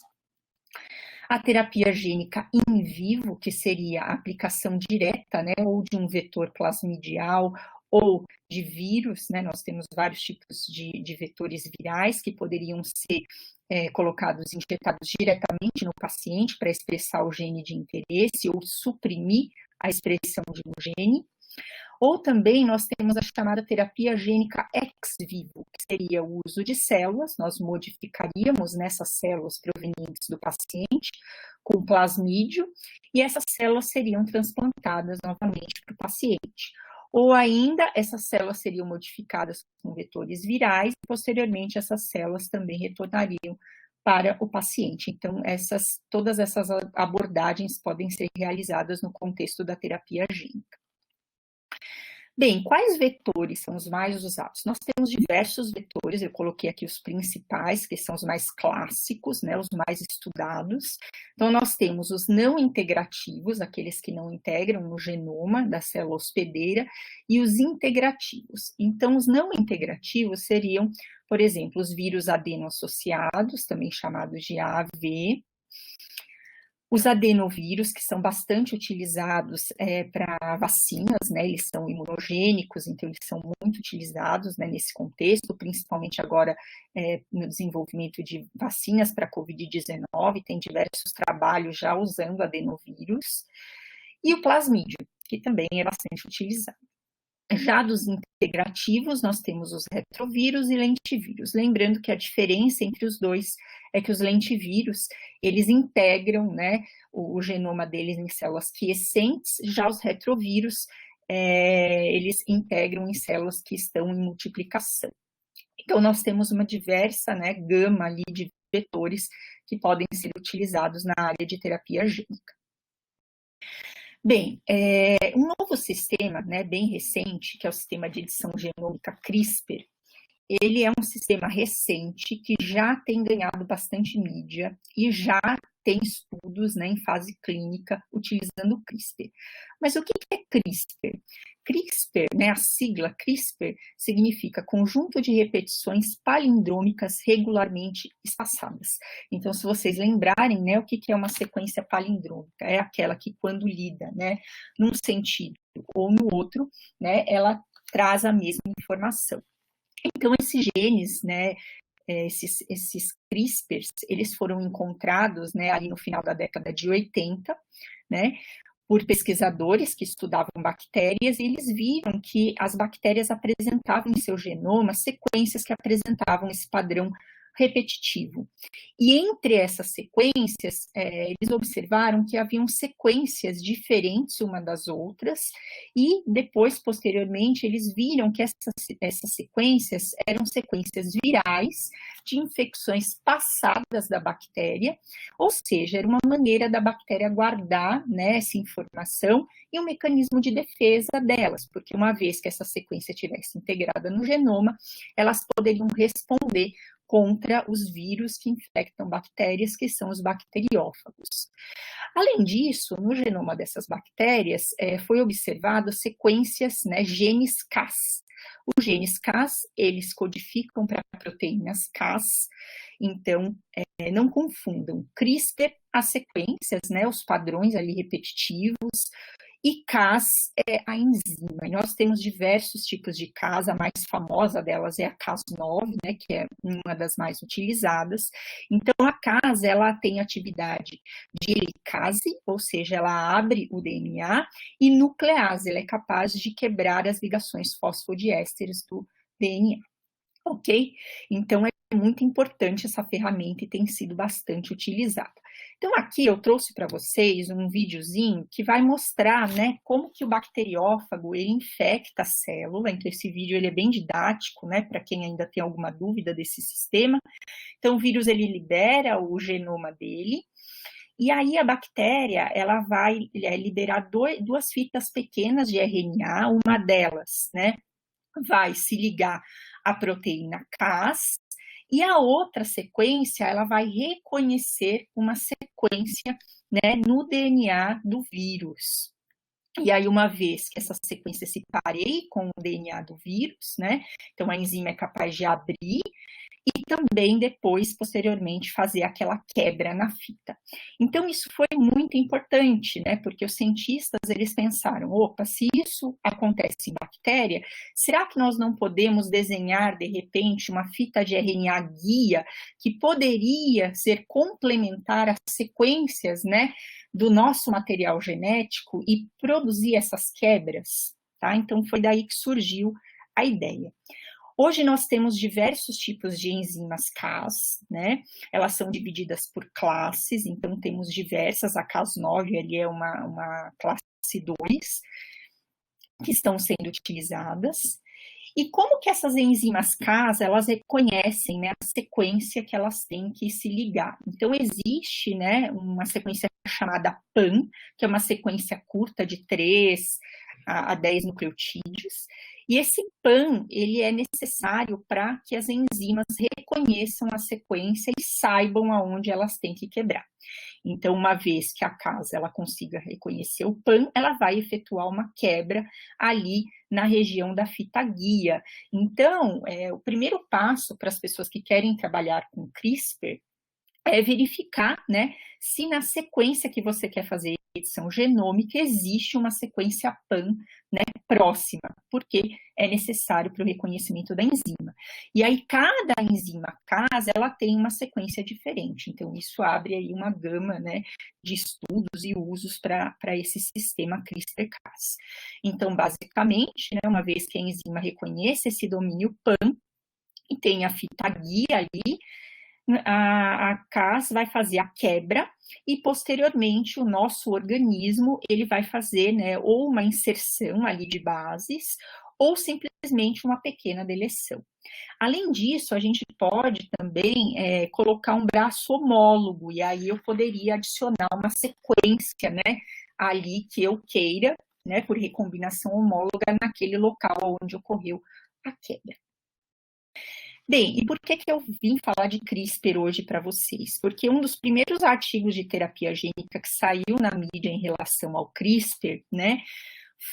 a terapia gênica in vivo, que seria a aplicação direta, né, ou de um vetor plasmidial, ou de vírus, né, nós temos vários tipos de vetores virais que poderiam ser colocados, injetados diretamente no paciente para expressar o gene de interesse ou suprimir a expressão de um gene. Ou também nós temos a chamada terapia gênica ex vivo, que seria o uso de células, nós modificaríamos nessas células provenientes do paciente com plasmídio, e essas células seriam transplantadas novamente para o paciente. Ou ainda, essas células seriam modificadas com vetores virais, e posteriormente essas células também retornariam para o paciente. Então, todas essas abordagens podem ser realizadas no contexto da terapia gênica. Bem, quais vetores são os mais usados? Nós temos diversos vetores, eu coloquei aqui os principais, que são os mais clássicos, né, os mais estudados. Então, nós temos os não integrativos, aqueles que não integram no genoma da célula hospedeira, e os integrativos. Então, os não integrativos seriam, por exemplo, os vírus adeno-associados, também chamados de AAV, os adenovírus, que são bastante utilizados para vacinas, né, eles são imunogênicos, então eles são muito utilizados, né, nesse contexto, principalmente agora no desenvolvimento de vacinas para Covid-19, tem diversos trabalhos já usando adenovírus, e o plasmídio, que também é bastante utilizado. Já dos integrativos, nós temos os retrovírus e lentivírus. Lembrando que a diferença entre os dois é que os lentivírus, eles integram, né, o genoma deles em células quiescentes, já os retrovírus, eles integram em células que estão em multiplicação. Então, nós temos uma diversa, né, gama ali de vetores que podem ser utilizados na área de terapia gênica. Bem, um novo sistema, né, bem recente, que é o sistema de edição genômica CRISPR, ele é um sistema recente que já tem ganhado bastante mídia e já tem estudos, né, em fase clínica utilizando o CRISPR. Mas o que é CRISPR? CRISPR, né, a sigla CRISPR, significa conjunto de repetições palindrômicas regularmente espaçadas. Então, se vocês lembrarem, né, o que é uma sequência palindrômica? É aquela que, quando lida, né, num sentido ou no outro, né, ela traz a mesma informação. Então, esses genes, né, esses CRISPRs, eles foram encontrados, né, ali no final da década de 80, né, por pesquisadores que estudavam bactérias, e eles viram que as bactérias apresentavam em seu genoma sequências que apresentavam esse padrão repetitivo. E entre essas sequências, eles observaram que haviam sequências diferentes uma das outras, e depois, posteriormente, eles viram que essas sequências eram sequências virais de infecções passadas da bactéria, ou seja, era uma maneira da bactéria guardar, né, essa informação e um mecanismo de defesa delas, porque uma vez que essa sequência estivesse integrada no genoma, elas poderiam responder contra os vírus que infectam bactérias, que são os bacteriófagos. Além disso, no genoma dessas bactérias, foi observado sequências, né, genes Cas. Os genes Cas, eles codificam para proteínas Cas, então não confundam CRISPR, as sequências, né, os padrões ali repetitivos, e Cas é a enzima. E nós temos diversos tipos de Cas, a mais famosa delas é a Cas9, né, que é uma das mais utilizadas. Então, a Cas, ela tem atividade de helicase, ou seja, ela abre o DNA, e nuclease, ela é capaz de quebrar as ligações fosfodiésteres do DNA. Ok? Então, é muito importante essa ferramenta e tem sido bastante utilizada. Então, aqui eu trouxe para vocês um videozinho que vai mostrar, né, como que o bacteriófago, ele infecta a célula. Então, esse vídeo ele é bem didático, né, para quem ainda tem alguma dúvida desse sistema. Então, o vírus, ele libera o genoma dele, e aí a bactéria, ela vai liberar duas fitas pequenas de RNA, uma delas, né, vai se ligar à proteína Cas, e a outra sequência, ela vai reconhecer uma sequência, né, no DNA do vírus. E aí, uma vez que essa sequência se pareie com o DNA do vírus, né, então a enzima é capaz de abrir e também depois, posteriormente, fazer aquela quebra na fita. Então, isso foi muito importante, né, porque os cientistas, eles pensaram, opa, se isso acontece em bactéria, será que nós não podemos desenhar, de repente, uma fita de RNA guia que poderia ser complementar às sequências, né, do nosso material genético e produzir essas quebras, tá? Então, foi daí que surgiu a ideia. Hoje nós temos diversos tipos de enzimas Cas, né? Elas são divididas por classes, então temos diversas, a Cas9 ali é uma classe 2, que estão sendo utilizadas. E como que essas enzimas Cas, elas reconhecem, né, a sequência que elas têm que se ligar? Então, existe, né, uma sequência chamada PAN, que é uma sequência curta de 3 a 10 nucleotídeos, e esse PAN, ele é necessário para que as enzimas reconheçam a sequência e saibam aonde elas têm que quebrar. Então, uma vez que a Cas ela consiga reconhecer o PAN, ela vai efetuar uma quebra ali na região da fita guia. Então, o primeiro passo para as pessoas que querem trabalhar com CRISPR é verificar, né, se na sequência que você quer fazer edição genômica existe uma sequência PAN, né, próxima, porque é necessário para o reconhecimento da enzima. E aí, cada enzima Cas, ela tem uma sequência diferente, então isso abre aí uma gama, né, de estudos e usos para esse sistema CRISPR-Cas. Então, basicamente, né, uma vez que a enzima reconhece esse domínio PAN, e tem a fita guia ali, a Cas vai fazer a quebra e, posteriormente, o nosso organismo ele vai fazer, né, ou uma inserção ali de bases ou simplesmente uma pequena deleção. Além disso, a gente pode também colocar um braço homólogo, e aí eu poderia adicionar uma sequência, né, ali que eu queira, né, por recombinação homóloga naquele local onde ocorreu a quebra. Bem, e por que eu vim falar de CRISPR hoje para vocês? Porque um dos primeiros artigos de terapia gênica que saiu na mídia em relação ao CRISPR, né,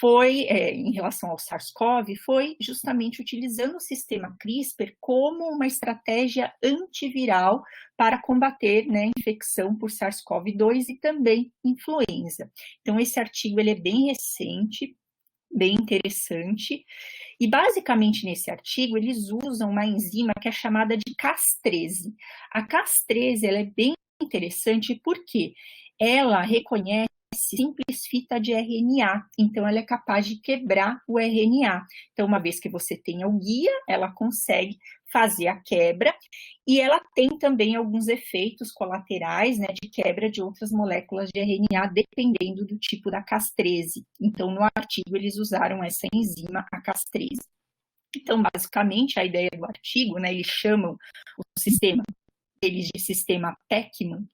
foi, em relação ao SARS-CoV, foi justamente utilizando o sistema CRISPR como uma estratégia antiviral para combater, né, infecção por SARS-CoV-2 e também influenza. Então, esse artigo ele é bem recente, bem interessante, e basicamente nesse artigo eles usam uma enzima que é chamada de Cas13. A Cas13 ela é bem interessante porque ela reconhece simples fita de RNA, então ela é capaz de quebrar o RNA. Então, uma vez que você tenha o guia, ela consegue fazer a quebra, e ela tem também alguns efeitos colaterais, né, de quebra de outras moléculas de RNA, dependendo do tipo da Cas13. Então, no artigo, eles usaram essa enzima, a Cas13. Então, basicamente, a ideia do artigo, né, eles chamam o sistema deles de sistema Pacman,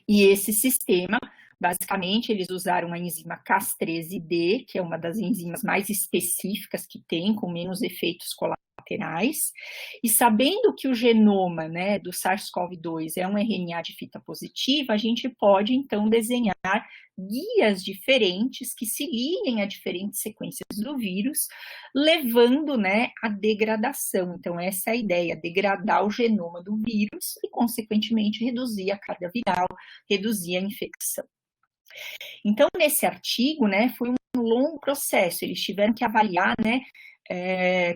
e esse sistema, basicamente, eles usaram a enzima Cas13D, que é uma das enzimas mais específicas que tem, com menos efeitos colaterais, e sabendo que o genoma, né, do SARS-CoV-2 é um RNA de fita positiva, a gente pode, então, desenhar guias diferentes que se liguem a diferentes sequências do vírus, levando, né, à degradação. Então, essa é a ideia, degradar o genoma do vírus e, consequentemente, reduzir a carga viral, reduzir a infecção. Então, nesse artigo, né, foi um longo processo, eles tiveram que avaliar, né,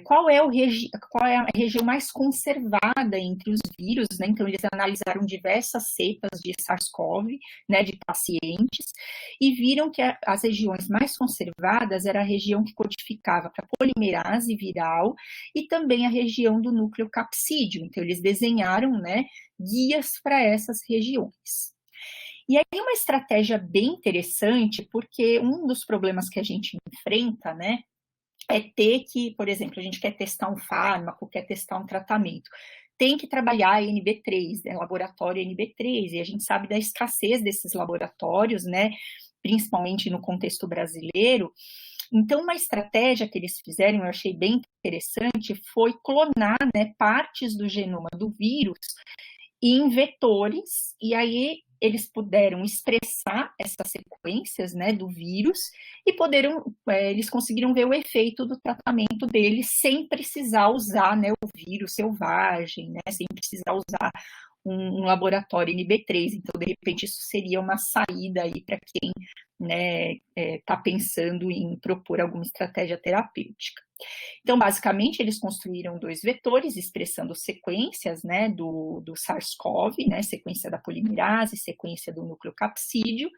qual é a região mais conservada entre os vírus, né? Então eles analisaram diversas cepas de SARS-CoV, né, de pacientes, e viram que as regiões mais conservadas era a região que codificava para polimerase viral e também a região do núcleo capsídeo. Então eles desenharam, né, guias para essas regiões. E aí uma estratégia bem interessante, porque um dos problemas que a gente enfrenta, né, é ter que, por exemplo, a gente quer testar um fármaco, quer testar um tratamento, tem que trabalhar NB3, né, laboratório NB3, e a gente sabe da escassez desses laboratórios, né, principalmente no contexto brasileiro. Então, uma estratégia que eles fizeram, eu achei bem interessante, foi clonar, né, partes do genoma do vírus em vetores, e aí eles puderam expressar essas sequências, né, do vírus, e eles conseguiram ver o efeito do tratamento deles sem precisar usar, né, o vírus selvagem, né, sem precisar usar um laboratório NB3. Então, de repente, isso seria uma saída aí para quem, né, está pensando em propor alguma estratégia terapêutica. Então, basicamente, eles construíram 2 vetores expressando sequências, né, do SARS-CoV, né, sequência da polimerase, sequência do núcleo capsídeo,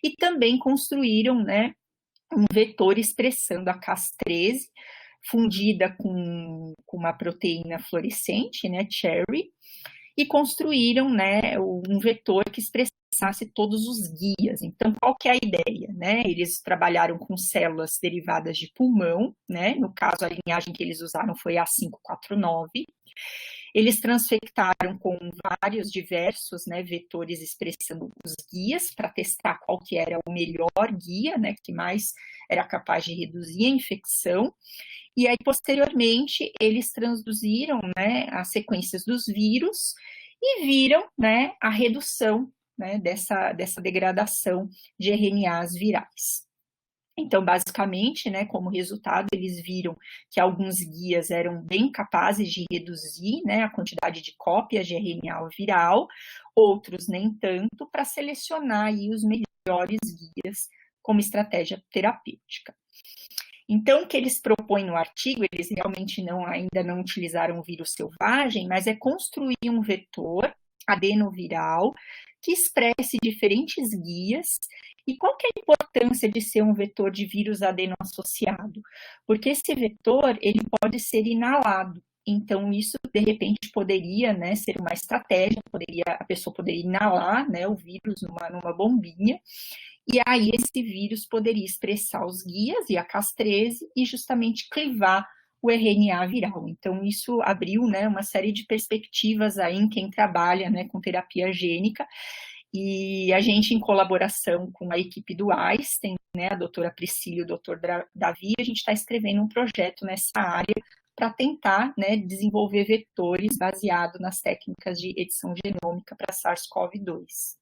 e também construíram, né, um vetor expressando a Cas13, fundida com uma proteína fluorescente, né, cherry, e construíram, né, um vetor que expressasse todos os guias. Então, qual que é a ideia, né? Eles trabalharam com células derivadas de pulmão, né? No caso, a linhagem que eles usaram foi a 549. Eles transfectaram com vários diversos, né, vetores expressando os guias para testar qual que era o melhor guia, né, que mais era capaz de reduzir a infecção. E aí, posteriormente, eles transduziram, né, as sequências dos vírus e viram, né, a redução, né, dessa degradação de RNAs virais. Então, basicamente, né, como resultado, eles viram que alguns guias eram bem capazes de reduzir, né, a quantidade de cópias de RNA viral, outros nem tanto, para selecionar aí os melhores guias como estratégia terapêutica. Então, o que eles propõem no artigo, eles realmente ainda não utilizaram o vírus selvagem, mas é construir um vetor adenoviral que expresse diferentes guias. E qual que é a importância de ser um vetor de vírus adeno-associado? Porque esse vetor, ele pode ser inalado. Então, isso, de repente, poderia, né, ser uma estratégia, a pessoa poderia inalar, né, o vírus numa bombinha, e aí esse vírus poderia expressar os guias e a Cas13 e justamente clivar o RNA viral. Então, isso abriu, né, uma série de perspectivas aí em quem trabalha, né, com terapia gênica, e a gente, em colaboração com a equipe do Einstein, né, a doutora Priscila e o doutor Davi, a gente está escrevendo um projeto nessa área para tentar, né, desenvolver vetores baseados nas técnicas de edição genômica para SARS-CoV-2.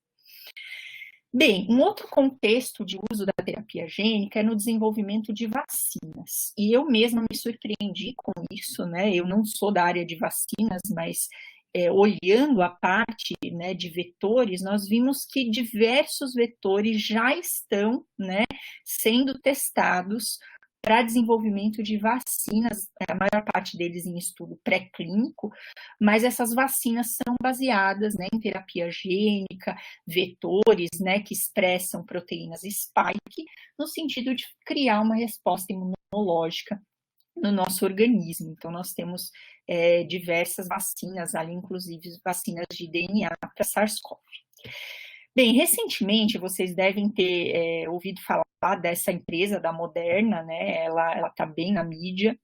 Bem, um outro contexto de uso da terapia gênica é no desenvolvimento de vacinas. E eu mesma me surpreendi com isso, né? Eu não sou da área de vacinas, mas olhando a parte, né, de vetores, nós vimos que diversos vetores já estão, né, sendo testados para desenvolvimento de vacinas, a maior parte deles em estudo pré-clínico, mas essas vacinas são baseadas, né, em terapia gênica, vetores, né, que expressam proteínas spike, no sentido de criar uma resposta imunológica no nosso organismo. Então, nós temos diversas vacinas ali, inclusive vacinas de DNA para SARS-CoV. Bem, recentemente vocês devem ter ouvido falar dessa empresa, da Moderna, né? Ela está bem na mídia.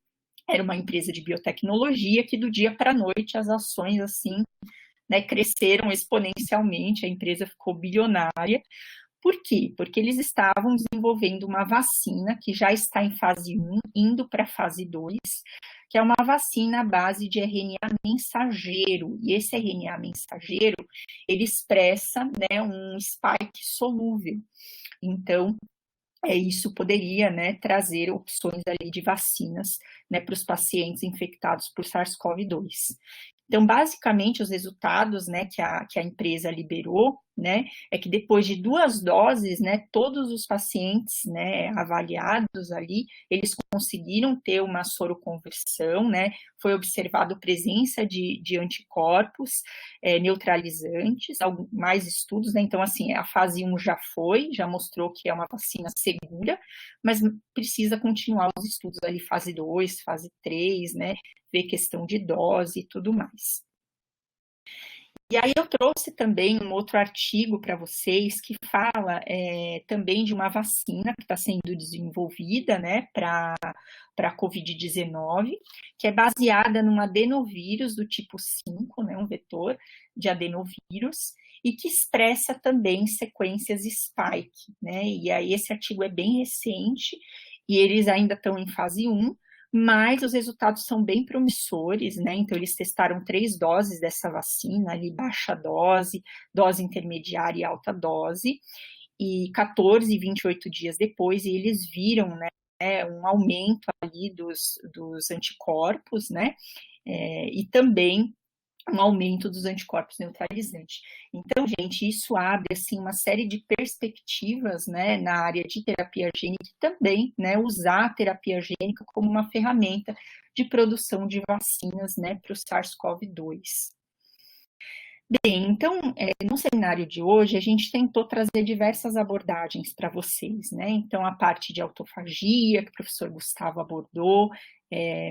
Era uma empresa de biotecnologia que do dia para a noite as ações assim, né, cresceram exponencialmente, a empresa ficou bilionária. Por quê? Porque eles estavam desenvolvendo uma vacina que já está em fase 1, indo para a fase 2, que é uma vacina à base de RNA mensageiro. E esse RNA mensageiro, ele expressa, né, um spike solúvel. Então, isso poderia, né, trazer opções ali de vacinas, né, para os pacientes infectados por SARS-CoV-2. Então, basicamente, os resultados, né, que a empresa liberou, né, é que depois de 2 doses, né, todos os pacientes, né, avaliados ali, eles conseguiram ter uma soroconversão, né, foi observado presença de anticorpos neutralizantes, mais estudos, né, então, assim, a fase 1 já mostrou que é uma vacina segura, mas precisa continuar os estudos ali, fase 2, fase 3, né, ver questão de dose e tudo mais. E aí eu trouxe também um outro artigo para vocês que fala também de uma vacina que está sendo desenvolvida, né, para a Covid-19, que é baseada num adenovírus do tipo 5, né, um vetor de adenovírus, e que expressa também sequências spike, né, e aí esse artigo é bem recente, e eles ainda estão em fase 1, mas os resultados são bem promissores, né? Então, eles testaram 3 doses dessa vacina, ali, baixa dose, dose intermediária e alta dose, e 14 e 28 dias depois, e eles viram, né, um aumento ali dos anticorpos, né? E também um aumento dos anticorpos neutralizantes. Então, gente, isso abre, assim, uma série de perspectivas, né, na área de terapia gênica e também, né, usar a terapia gênica como uma ferramenta de produção de vacinas, né, para o SARS-CoV-2. Bem, então, no seminário de hoje, a gente tentou trazer diversas abordagens para vocês, né? Então, a parte de autofagia, que o professor Gustavo abordou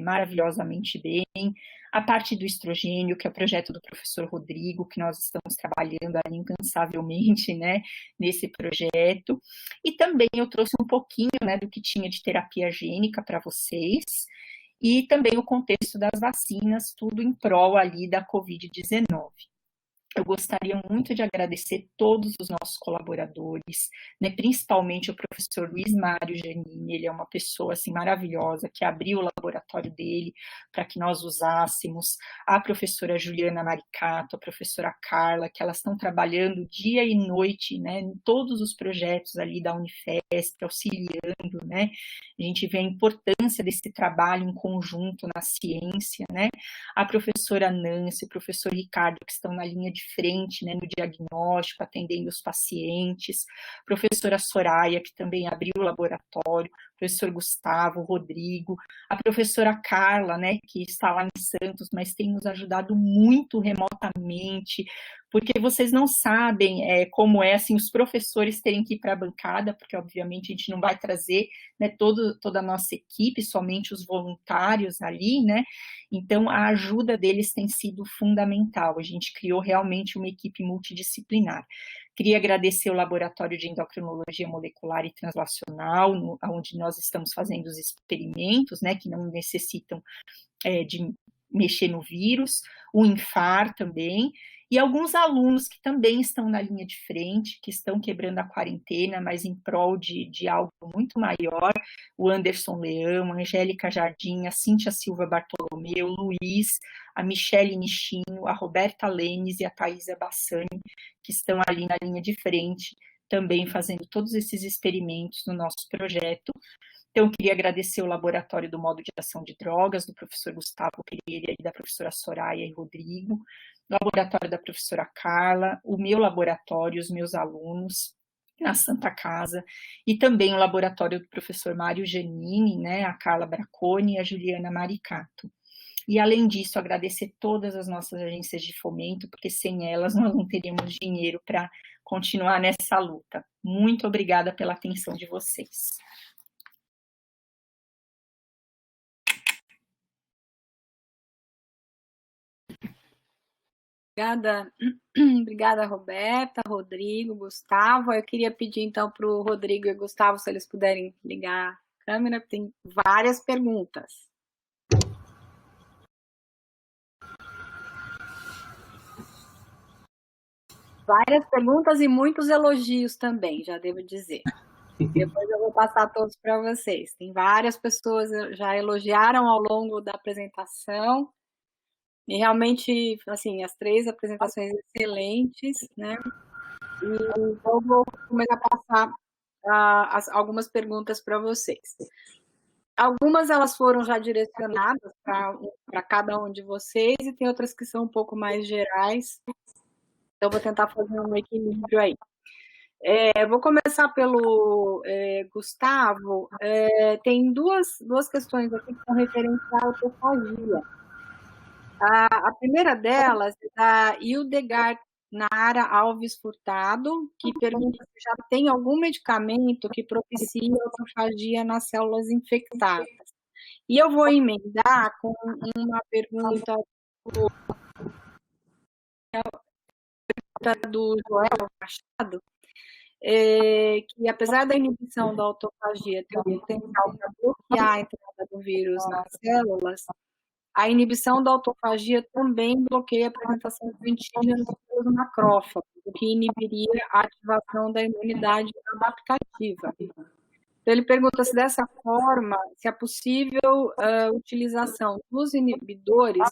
maravilhosamente bem, a parte do estrogênio, que é o projeto do professor Rodrigo, que nós estamos trabalhando ali incansavelmente, né, nesse projeto, e também eu trouxe um pouquinho, né, do que tinha de terapia gênica para vocês, e também o contexto das vacinas, tudo em prol ali da Covid-19. Eu gostaria muito de agradecer todos os nossos colaboradores, né, principalmente o professor Luiz Mário Giannini, ele é uma pessoa assim, maravilhosa, que abriu o laboratório dele para que nós usássemos, a professora Juliana Maricato, a professora Carla, que elas estão trabalhando dia e noite, né, em todos os projetos ali da Unifesp, auxiliando, né, a gente vê a importância desse trabalho em conjunto na ciência, né, a professora Nancy, o professor Ricardo, que estão na linha de frente, né, no diagnóstico, atendendo os pacientes, professora Soraya, que também abriu o laboratório, professor Gustavo, Rodrigo, a professora Carla, né, que está lá em Santos, mas tem nos ajudado muito remotamente, porque vocês não sabem como é, assim, os professores terem que ir para a bancada, porque, obviamente, a gente não vai trazer, né, toda a nossa equipe, somente os voluntários ali, né, então a ajuda deles tem sido fundamental, a gente criou realmente uma equipe multidisciplinar. Queria agradecer o Laboratório de Endocrinologia Molecular e Translacional, onde nós estamos fazendo os experimentos, né, que não necessitam de mexer no vírus, o INFAR também, e alguns alunos que também estão na linha de frente, que estão quebrando a quarentena, mas em prol de algo muito maior, o Anderson Leão, a Angélica Jardim, a Cíntia Silva Bartolomeu, o Luiz, a Michele Nichinho, a Roberta Lenes e a Thaisa Bassani, que estão ali na linha de frente, também fazendo todos esses experimentos no nosso projeto. Então, eu queria agradecer o Laboratório do Modo de Ação de Drogas, do professor Gustavo Pereira e da professora Soraya e Rodrigo, o laboratório da professora Carla, o meu laboratório, os meus alunos na Santa Casa, e também o laboratório do professor Mário Giannini, né, a Carla Braconi e a Juliana Maricato. E, além disso, agradecer todas as nossas agências de fomento, porque sem elas nós não teríamos dinheiro para continuar nessa luta. Muito obrigada pela atenção de vocês. Obrigada, Roberta, Rodrigo, Gustavo. Eu queria pedir, então, para o Rodrigo e o Gustavo, se eles puderem ligar a câmera, tem várias perguntas. Várias perguntas e muitos elogios também, já devo dizer. Depois eu vou passar todos para vocês. Tem várias pessoas que já elogiaram ao longo da apresentação. E realmente, assim, as 3 apresentações excelentes, né? E então eu vou começar a passar algumas perguntas para vocês. Algumas elas foram já direcionadas para cada um de vocês e tem outras que são um pouco mais gerais. Então, vou tentar fazer um equilíbrio aí. Vou começar pelo Gustavo. Tem duas questões aqui que são referentes à autofagia. A primeira delas é da Hildegard Nara Alves Furtado, que pergunta se já tem algum medicamento que propicia autofagia nas células infectadas. E eu vou emendar com uma pergunta do Joel Machado, que apesar da inibição da autofagia ter o potencial para bloquear a entrada do vírus nas células, a inibição da autofagia também bloqueia a apresentação de antígenos pelos macrófagos, o que inibiria a ativação da imunidade adaptativa. Então, ele pergunta se dessa forma, se a possível utilização dos inibidores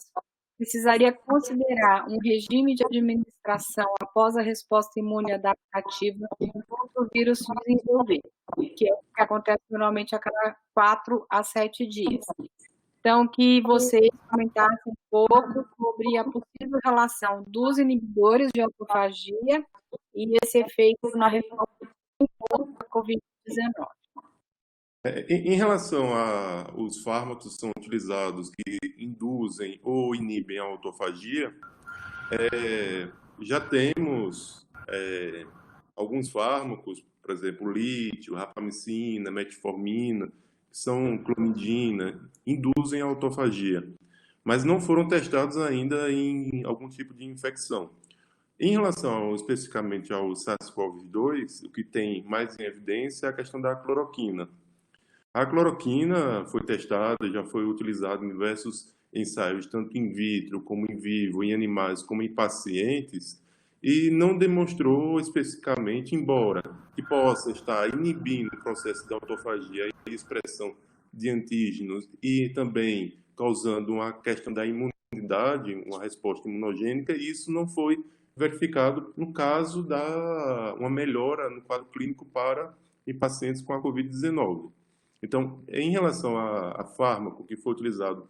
precisaria considerar um regime de administração após a resposta imune adaptativa contra o vírus se desenvolver, que é o que acontece normalmente a cada 4 a 7 dias. Então, que vocês comentassem um pouco sobre a possível relação dos inibidores de autofagia e esse efeito na resposta contra a Covid-19. Em relação aos fármacos que são utilizados que induzem ou inibem a autofagia, já temos alguns fármacos, por exemplo, lítio, rapamicina, metformina, que são clonidina, induzem a autofagia, mas não foram testados ainda em algum tipo de infecção. Em relação especificamente ao SARS-CoV-2, o que tem mais em evidência é a questão da cloroquina. A cloroquina foi testada, já foi utilizada em diversos ensaios, tanto in vitro como em vivo, em animais como em pacientes, e não demonstrou especificamente, embora que possa estar inibindo o processo de autofagia e expressão de antígenos e também causando uma questão da imunidade, uma resposta imunogênica, e isso não foi verificado no caso da uma melhora no quadro clínico em pacientes com a Covid-19. Então, em relação a fármaco que foi utilizado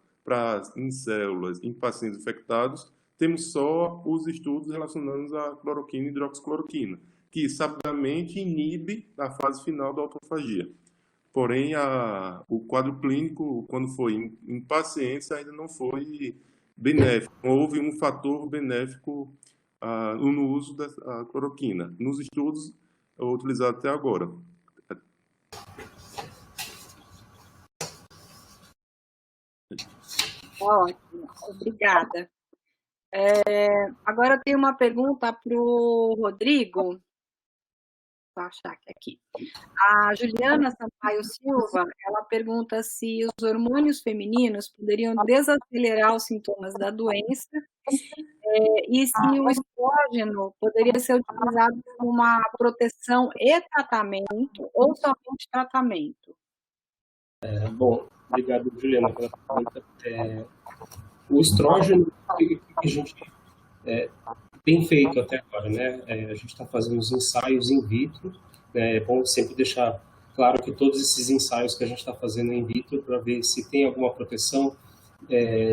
em células, em pacientes infectados, temos só os estudos relacionados à cloroquina e hidroxicloroquina, que sabidamente inibe a fase final da autofagia. Porém, o quadro clínico, quando foi em pacientes, ainda não foi benéfico. Houve um fator benéfico no uso da cloroquina, nos estudos utilizados até agora. Ótimo, obrigada. Agora eu tenho uma pergunta para o Rodrigo. Vou achar aqui. A Juliana Sampaio Silva, ela pergunta se os hormônios femininos poderiam desacelerar os sintomas da doença e se o estrógeno poderia ser utilizado como uma proteção e tratamento ou somente tratamento. Bom, obrigado, Juliana, pela pergunta. O estrógeno, o que a gente tem feito até agora, né? A gente está fazendo os ensaios in vitro, né? É bom sempre deixar claro que todos esses ensaios que a gente está fazendo in vitro para ver se tem alguma proteção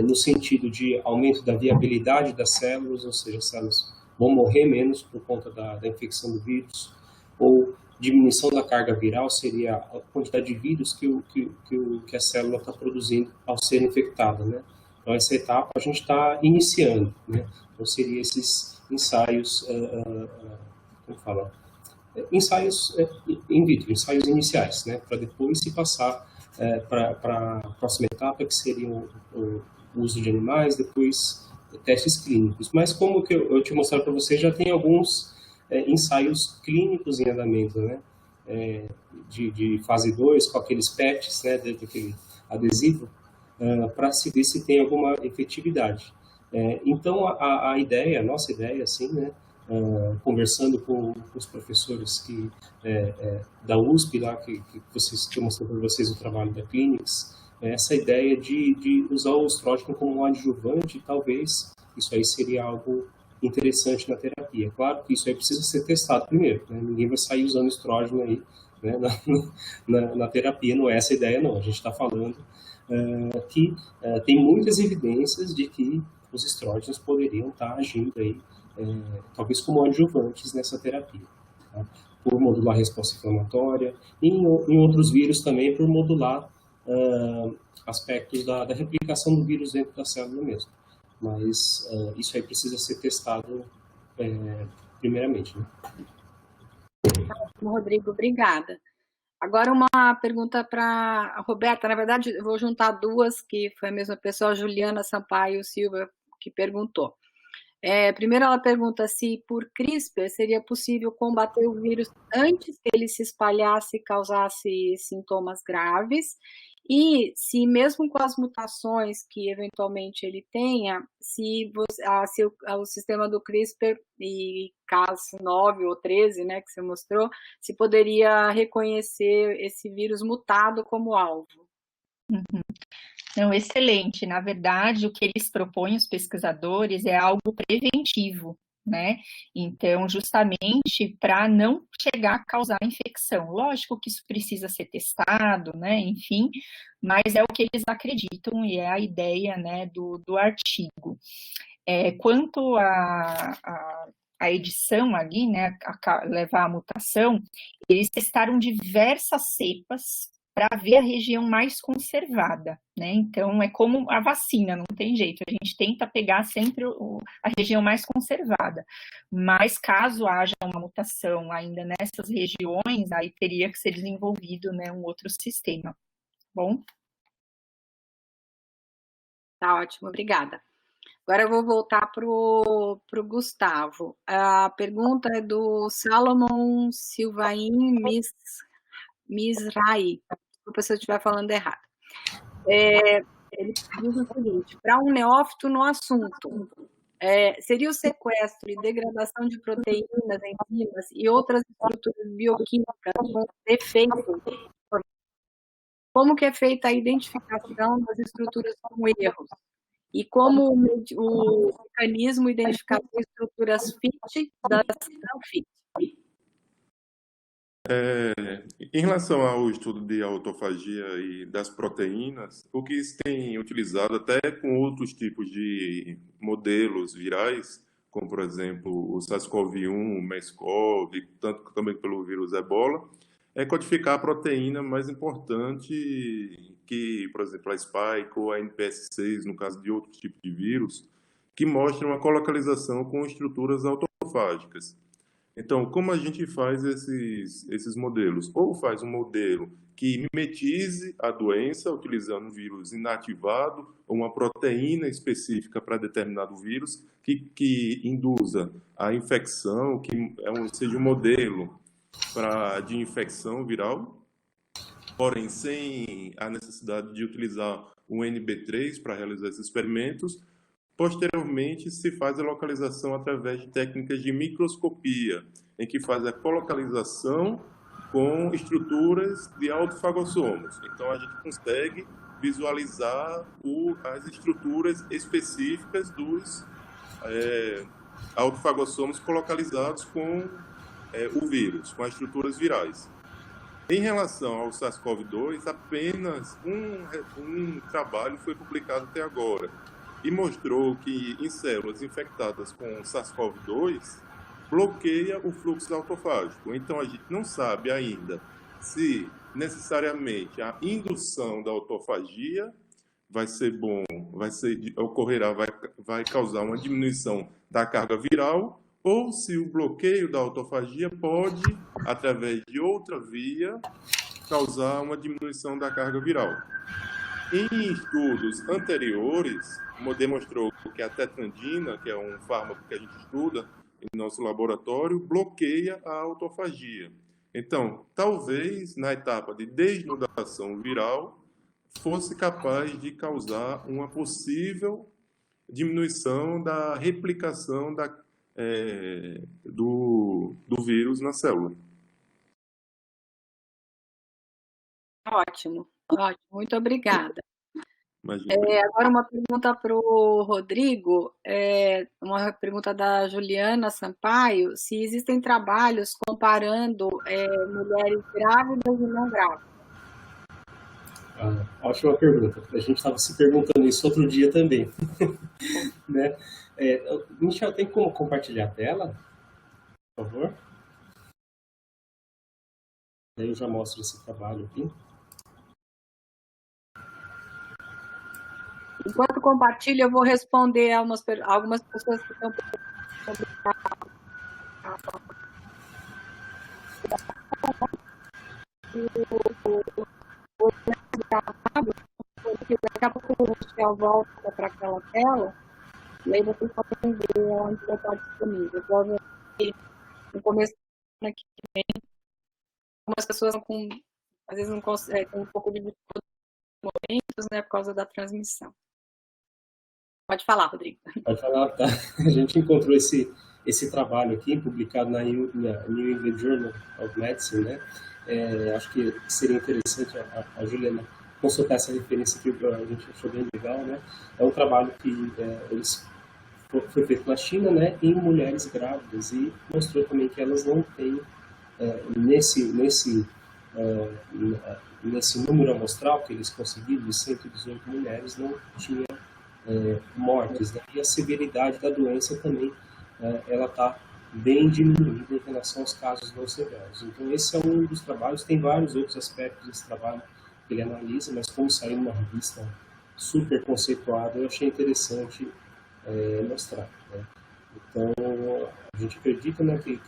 no sentido de aumento da viabilidade das células, ou seja, as células vão morrer menos por conta da infecção do vírus, ou diminuição da carga viral seria a quantidade de vírus que a célula está produzindo ao ser infectada, né? Então, essa etapa a gente está iniciando, né? Então, seria esses ensaios, como fala? Ensaios in vitro, ensaios iniciais, né? Para depois se passar para a próxima etapa, que seria o uso de animais, depois testes clínicos. Mas como que eu te mostrar para você, já tem alguns ensaios clínicos em andamento, né? De fase 2, com aqueles patches, né? Daquele adesivo, para se ver se tem alguma efetividade. Então, a ideia, a nossa ideia, assim, né? Conversando com os professores da USP, lá, que eu mostrei para vocês o trabalho da Clinics, essa ideia de usar o estrógeno como um adjuvante, talvez isso aí seria algo interessante na terapia. Claro que isso aí precisa ser testado primeiro, né? Ninguém vai sair usando estrógeno aí, né, na terapia, não é essa a ideia, não. A gente está falando que tem muitas evidências de que os estrógenos poderiam estar agindo aí, talvez como adjuvantes nessa terapia, tá? Por modular a resposta inflamatória, e em outros vírus também por modular aspectos da replicação do vírus dentro da célula mesmo. Mas isso aí precisa ser testado primeiramente, né? Rodrigo, obrigada. Agora uma pergunta para a Roberta. Na verdade, eu vou juntar duas, que foi a mesma pessoa, a Juliana Sampaio Silva, que perguntou. Primeiro, ela pergunta se por CRISPR seria possível combater o vírus antes que ele se espalhasse e causasse sintomas graves, e se mesmo com as mutações que eventualmente ele tenha, se o sistema do CRISPR e Cas9 ou 13, né, que você mostrou, se poderia reconhecer esse vírus mutado como alvo. Uhum. Não, excelente. Na verdade, o que eles propõem, os pesquisadores, é algo preventivo, né? Então, justamente para não chegar a causar infecção. Lógico que isso precisa ser testado, né? Enfim, mas é o que eles acreditam e é a ideia, né, do artigo. Quanto a edição ali, né, levar a mutação, eles testaram diversas cepas para ver a região mais conservada, né? Então, é como a vacina, não tem jeito, a gente tenta pegar sempre a região mais conservada, mas caso haja uma mutação ainda nessas regiões, aí teria que ser desenvolvido, né, um outro sistema. Bom? Tá ótimo, obrigada. Agora eu vou voltar para o Gustavo. A pergunta é do Salomon Silvain Misrai. Desculpa se eu estiver falando errado. Ele diz o seguinte: para um neófito no assunto, seria o sequestro e degradação de proteínas, enzimas e outras estruturas bioquímicas com defeito? Como que é feita a identificação das estruturas com erros? E como o mecanismo identificar as estruturas fit das não fit? Em relação ao estudo de autofagia e das proteínas, o que se tem utilizado até com outros tipos de modelos virais, como por exemplo o SARS-CoV-1, o MERS-CoV, tanto também pelo vírus Ebola, é codificar a proteína mais importante que, por exemplo, a Spike ou a NPS6, no caso de outros tipos de vírus, que mostram a colocalização com estruturas autofágicas. Então, como a gente faz esses modelos? Ou faz um modelo que mimetize a doença utilizando um vírus inativado ou uma proteína específica para determinado vírus que induza a infecção, que seja um modelo de infecção viral, porém sem a necessidade de utilizar o NB3 para realizar esses experimentos. Posteriormente, se faz a localização através de técnicas de microscopia, em que faz a colocalização com estruturas de autofagossomos. Então, a gente consegue visualizar as estruturas específicas dos autofagossomos colocalizados com o vírus, com as estruturas virais. Em relação ao SARS-CoV-2, apenas um trabalho foi publicado até agora e mostrou que em células infectadas com SARS-CoV-2 bloqueia o fluxo autofágico. Então, a gente não sabe ainda se necessariamente a indução da autofagia vai ser bom, vai causar uma diminuição da carga viral, ou se o bloqueio da autofagia pode, através de outra via, causar uma diminuição da carga viral. Em estudos anteriores, demonstrou que a tetrandina, que é um fármaco que a gente estuda em nosso laboratório, bloqueia a autofagia. Então, talvez na etapa de desnudação viral, fosse capaz de causar uma possível diminuição da replicação do vírus na célula. Ótimo, ótimo, muito obrigada. Imagina. Agora uma pergunta para o Rodrigo, uma pergunta da Juliana Sampaio, se existem trabalhos comparando mulheres grávidas e não grávidas. Ótima pergunta. A gente estava se perguntando isso outro dia também. Né? Michel, tem como compartilhar a tela? Por favor. Aí eu já mostro esse trabalho aqui. Enquanto compartilha, eu vou responder a algumas pessoas que estão daqui a pouco o Michel volta para aquela tela e aí vocês podem ver onde vai estar disponível. No começo aqui, algumas pessoas às vezes não conseguem, tem um pouco de momentos, né, por causa da transmissão. Pode falar, Rodrigo. Pode falar, tá. A gente encontrou esse trabalho aqui, publicado na New England Journal of Medicine, né? Acho que seria interessante a Juliana consultar essa referência aqui, a gente achou bem legal, né? É um trabalho que foi feito na China, né, em mulheres grávidas, e mostrou também que elas não têm, nesse número amostral que eles conseguiram, de 118 mulheres, não tinha mortes, né? E a severidade da doença também, ela está bem diminuída em relação aos casos não severos. Então, esse é um dos trabalhos. Tem vários outros aspectos desse trabalho que ele analisa, mas como saiu numa revista super conceituada, eu achei interessante mostrar, né? Então, a gente acredita, né, que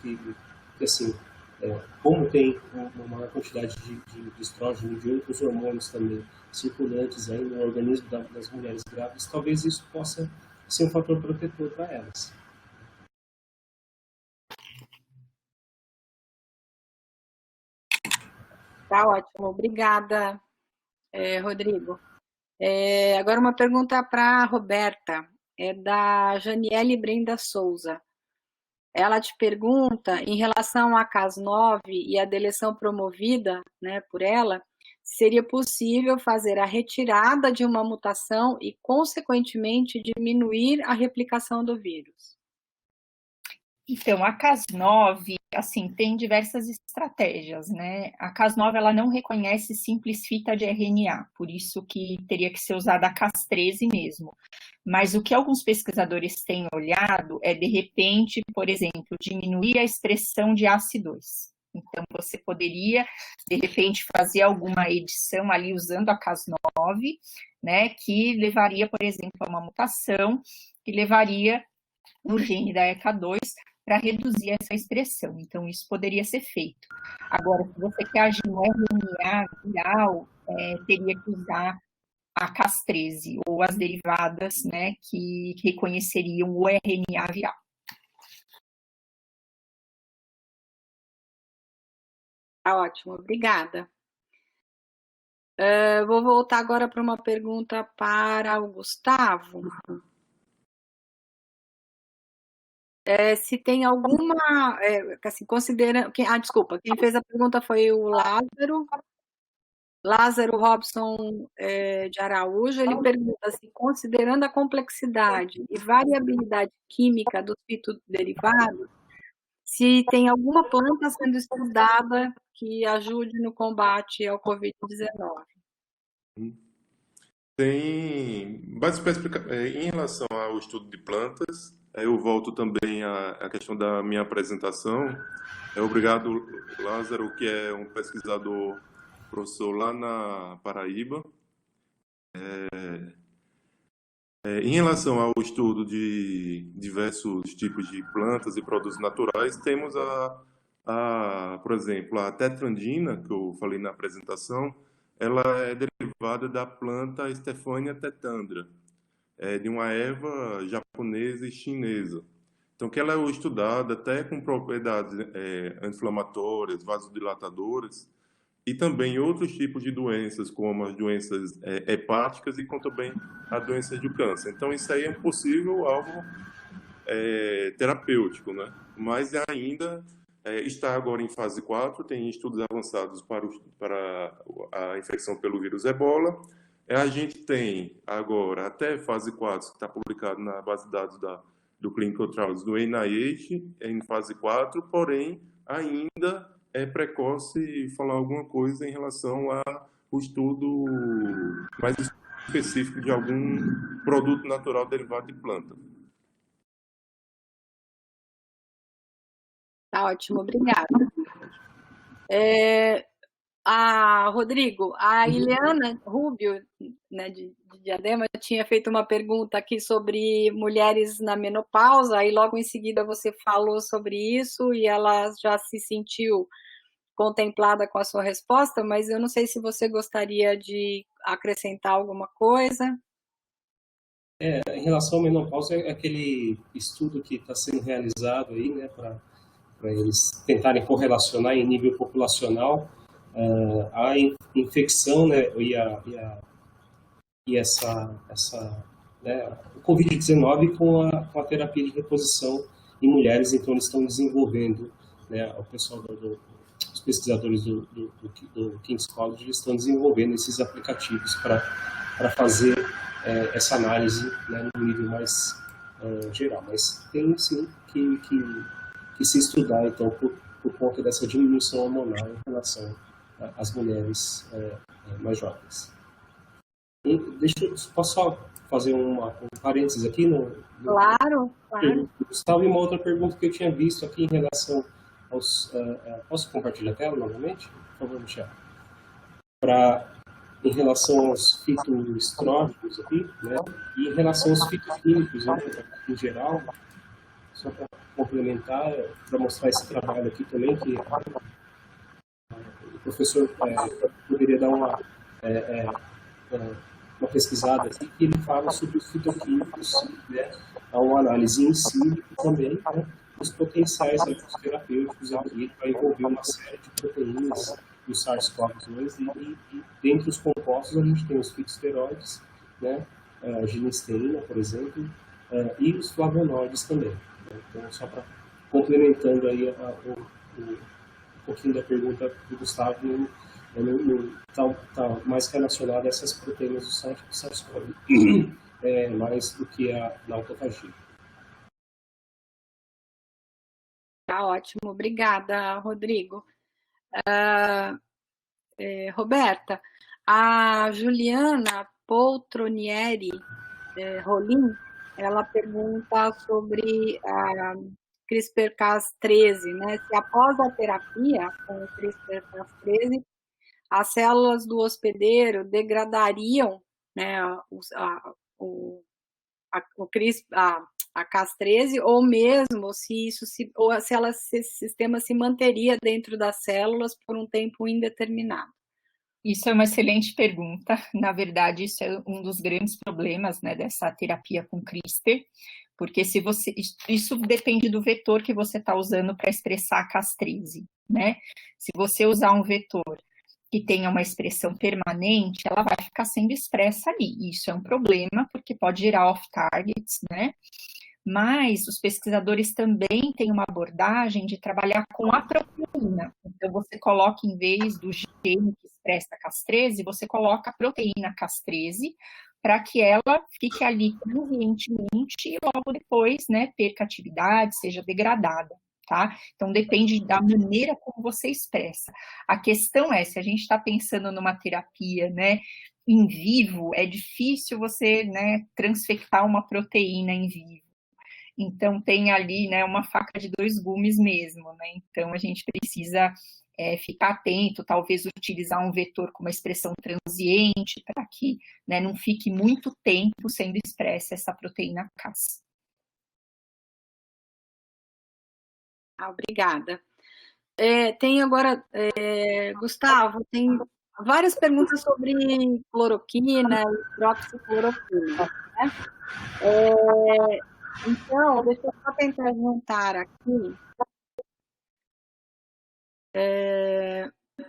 assim, como tem uma maior quantidade de estrógeno e de outros hormônios também circulantes aí no organismo das mulheres grávidas, talvez isso possa ser um fator protetor para elas. Tá ótimo, obrigada, Rodrigo. Agora uma pergunta para a Roberta, é da Janiele Brenda Souza. Ela te pergunta, em relação à Cas9 e a deleção promovida, né, por ela, seria possível fazer a retirada de uma mutação e, consequentemente, diminuir a replicação do vírus? Então, a Cas9, assim, tem diversas estratégias, né? A Cas9, ela não reconhece simples fita de RNA, por isso que teria que ser usada a Cas13 mesmo. Mas o que alguns pesquisadores têm olhado é, de repente, por exemplo, diminuir a expressão de ACE2. Então, você poderia, de repente, fazer alguma edição ali usando a Cas9, né, que levaria, por exemplo, a uma mutação, que levaria no gene da ECA2 para reduzir essa expressão. Então, isso poderia ser feito. Agora, se você quer agir no RNA viral, teria que usar a Cas13 ou as derivadas, né, que reconheceriam o RNA viral. Tá ótimo, obrigada. Vou voltar agora para uma pergunta para o Gustavo. Se tem alguma, assim, considerando, desculpa, quem fez a pergunta foi o Lázaro Robson de Araújo. Ele pergunta se, considerando a complexidade e variabilidade química dos fitoderivados, se tem alguma planta sendo estudada que ajude no combate ao Covid-19. Tem, mais em relação ao estudo de plantas, eu volto também à questão da minha apresentação. Obrigado, Lázaro, que é um pesquisador, professor lá na Paraíba. Em relação ao estudo de diversos tipos de plantas e produtos naturais, temos por exemplo, a tetrandina, que eu falei na apresentação, ela é derivada da planta Stephania tetandra, de uma erva japonesa e chinesa. Então, que ela é estudada até com propriedades anti-inflamatórias, vasodilatadoras, e também outros tipos de doenças, como as doenças hepáticas e como também a doença do câncer. Então, isso aí é um possível alvo terapêutico, né? Mas ainda está agora em fase 4, tem estudos avançados para a infecção pelo vírus Ebola. A gente tem agora, até fase 4, que está publicado na base de dados do Clinical Trials do NIH, em fase 4, porém, ainda é precoce falar alguma coisa em relação ao estudo mais específico de algum produto natural derivado de planta. Tá ótimo, obrigada. Rodrigo, a Ileana Rubio, né, de Diadema, tinha feito uma pergunta aqui sobre mulheres na menopausa, e logo em seguida você falou sobre isso e ela já se sentiu contemplada com a sua resposta, mas eu não sei se você gostaria de acrescentar alguma coisa. Em relação à menopausa, é aquele estudo que está sendo realizado aí, né, para eles tentarem correlacionar em nível populacional a infecção, né, e essa né, o Covid-19 com a terapia de reposição em mulheres. Então, eles estão desenvolvendo, né, o pessoal os pesquisadores do King's College, eles estão desenvolvendo esses aplicativos para fazer essa análise, né, no nível mais geral. Mas tem, sim, que se estudar, então, por conta dessa diminuição hormonal em relação às mulheres mais jovens. E posso só fazer um parênteses aqui? Claro. Gustavo, e uma outra pergunta que eu tinha visto aqui em relação aos... posso compartilhar a tela novamente? Por favor, Michel. Em relação aos fitoestrógenos aqui, né? E em relação aos fitoquímicos, né, em geral, só para complementar, para mostrar esse trabalho aqui também, que o professor poderia dar uma pesquisada aqui, que ele fala sobre os fitoquímicos, né? Há uma análise em si também, né? Os potenciais terapêuticos aqui, vai envolver uma série de proteínas do SARS-CoV-2 e dentre os compostos a gente tem os fitosteroides, né? A genisteína, por exemplo, e os flavonoides também. Né? Então, só para complementando aí um pouquinho da pergunta do Gustavo, está mais relacionado a essas proteínas do SARS-CoV, mais do que na autofagia. Tá ótimo, obrigada, Rodrigo. Roberta, a Juliana Poltronieri Rolim, ela pergunta sobre a CRISPR-Cas13, né? Se após a terapia com o CRISPR-Cas13, as células do hospedeiro degradariam, né, a Cas13, ou mesmo se esse sistema se manteria dentro das células por um tempo indeterminado. Isso é uma excelente pergunta. Na verdade, isso é um dos grandes problemas, né, dessa terapia com CRISPR, porque se você, isso depende do vetor que você está usando para expressar a Cas13, né? Se você usar um vetor que tenha uma expressão permanente, ela vai ficar sendo expressa ali. Isso é um problema, porque pode gerar off-targets, né? Mas os pesquisadores também têm uma abordagem de trabalhar com a proteína. Então, você coloca, em vez do gene que expressa a Cas13, você coloca a proteína Cas13 para que ela fique ali transientemente e logo depois, né, perca atividade, seja degradada, tá? Então, depende da maneira como você expressa. A questão é, se a gente está pensando numa terapia, né, em vivo, é difícil você, né, transfectar uma proteína em vivo. Então, tem ali, né, uma faca de dois gumes mesmo, né? Então, a gente precisa ficar atento, talvez utilizar um vetor com uma expressão transiente, para que, né, não fique muito tempo sendo expressa essa proteína Cas. Obrigada. Tem agora, Gustavo, tem várias perguntas sobre cloroquina e hidroxicloroquina, né? Então, deixa eu só tentar juntar aqui.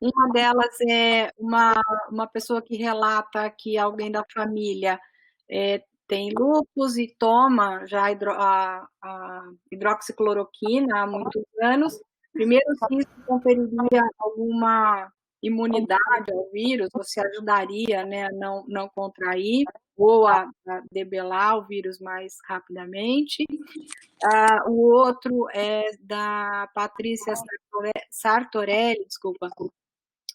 Uma delas é uma pessoa que relata que alguém da família tem lúpus e toma já a hidroxicloroquina há muitos anos. Primeiro, se isso conferiria alguma imunidade ao vírus, ou se ajudaria, né, a não contrair, ou a debelar o vírus mais rapidamente. O outro é da Patrícia Sartorelli, desculpa,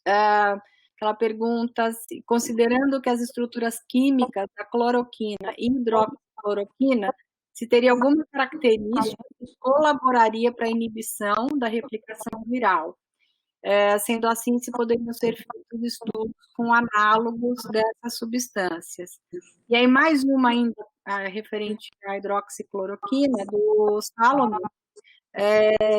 ela pergunta, considerando que as estruturas químicas da cloroquina e hidroxicloroquina, se teria alguma característica que colaboraria para a inibição da replicação viral. Sendo assim, se poderiam ser feitos estudos com análogos dessas substâncias. E aí, mais uma ainda, referente à hidroxicloroquina, do Salomon,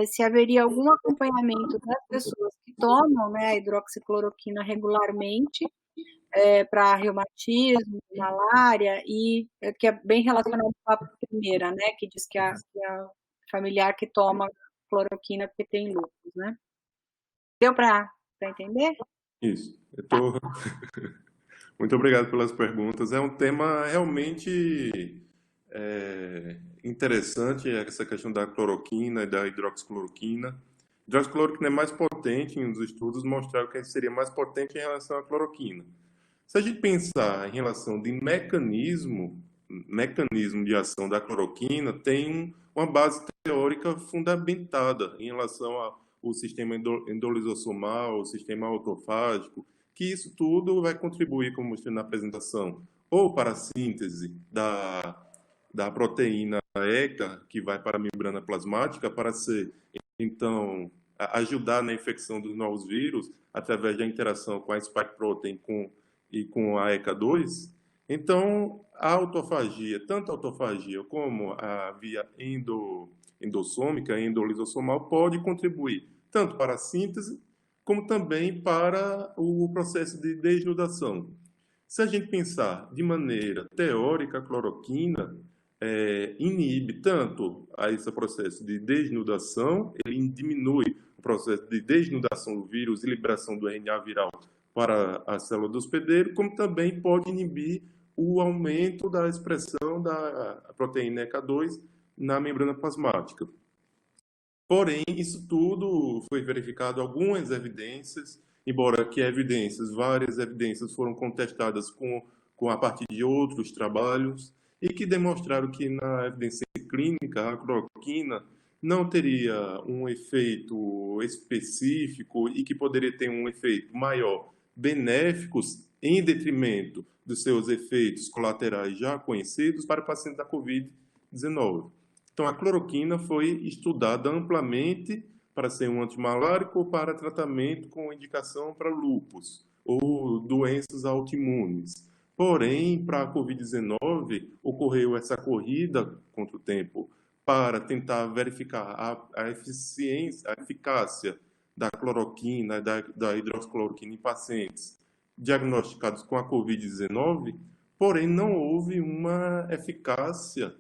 se haveria algum acompanhamento das pessoas que tomam, né, a hidroxicloroquina regularmente, para reumatismo, malária, e que é bem relacionado com a primeira, né, que diz que a familiar que toma cloroquina porque tem lúpus, né? Deu para entender? Isso. Muito obrigado pelas perguntas. É um tema realmente interessante, essa questão da cloroquina e da hidroxicloroquina. A hidroxicloroquina é mais potente, nos estudos mostraram que seria mais potente em relação à cloroquina. Se a gente pensar em relação de mecanismo de ação da cloroquina, tem uma base teórica fundamentada em relação ao sistema endolizossomal, o sistema autofágico, que isso tudo vai contribuir, como mostrei na apresentação, ou para a síntese da proteína ECA, que vai para a membrana plasmática, para ser, então, ajudar na infecção dos novos vírus, através da interação com a spike protein e com a ECA2. Então, a autofagia, tanto a autofagia como a via endossômica, endolisossomal, pode contribuir tanto para a síntese, como também para o processo de desnudação. Se a gente pensar de maneira teórica, a cloroquina inibe tanto esse processo de desnudação, ele diminui o processo de desnudação do vírus e liberação do RNA viral para a célula do hospedeiro, como também pode inibir o aumento da expressão da proteína ECA2 na membrana plasmática. Porém, isso tudo foi verificado algumas evidências, embora que várias evidências foram contestadas com a partir de outros trabalhos, e que demonstraram que na evidência clínica a cloroquina não teria um efeito específico e que poderia ter um efeito maior benéficos em detrimento dos seus efeitos colaterais já conhecidos para o paciente da COVID-19. Então, a cloroquina foi estudada amplamente para ser um antimalárico ou para tratamento com indicação para lúpus ou doenças autoimunes. Porém, para a COVID-19, ocorreu essa corrida contra o tempo para tentar verificar a eficácia da cloroquina, da hidroxicloroquina em pacientes diagnosticados com a Covid-19, porém não houve uma eficácia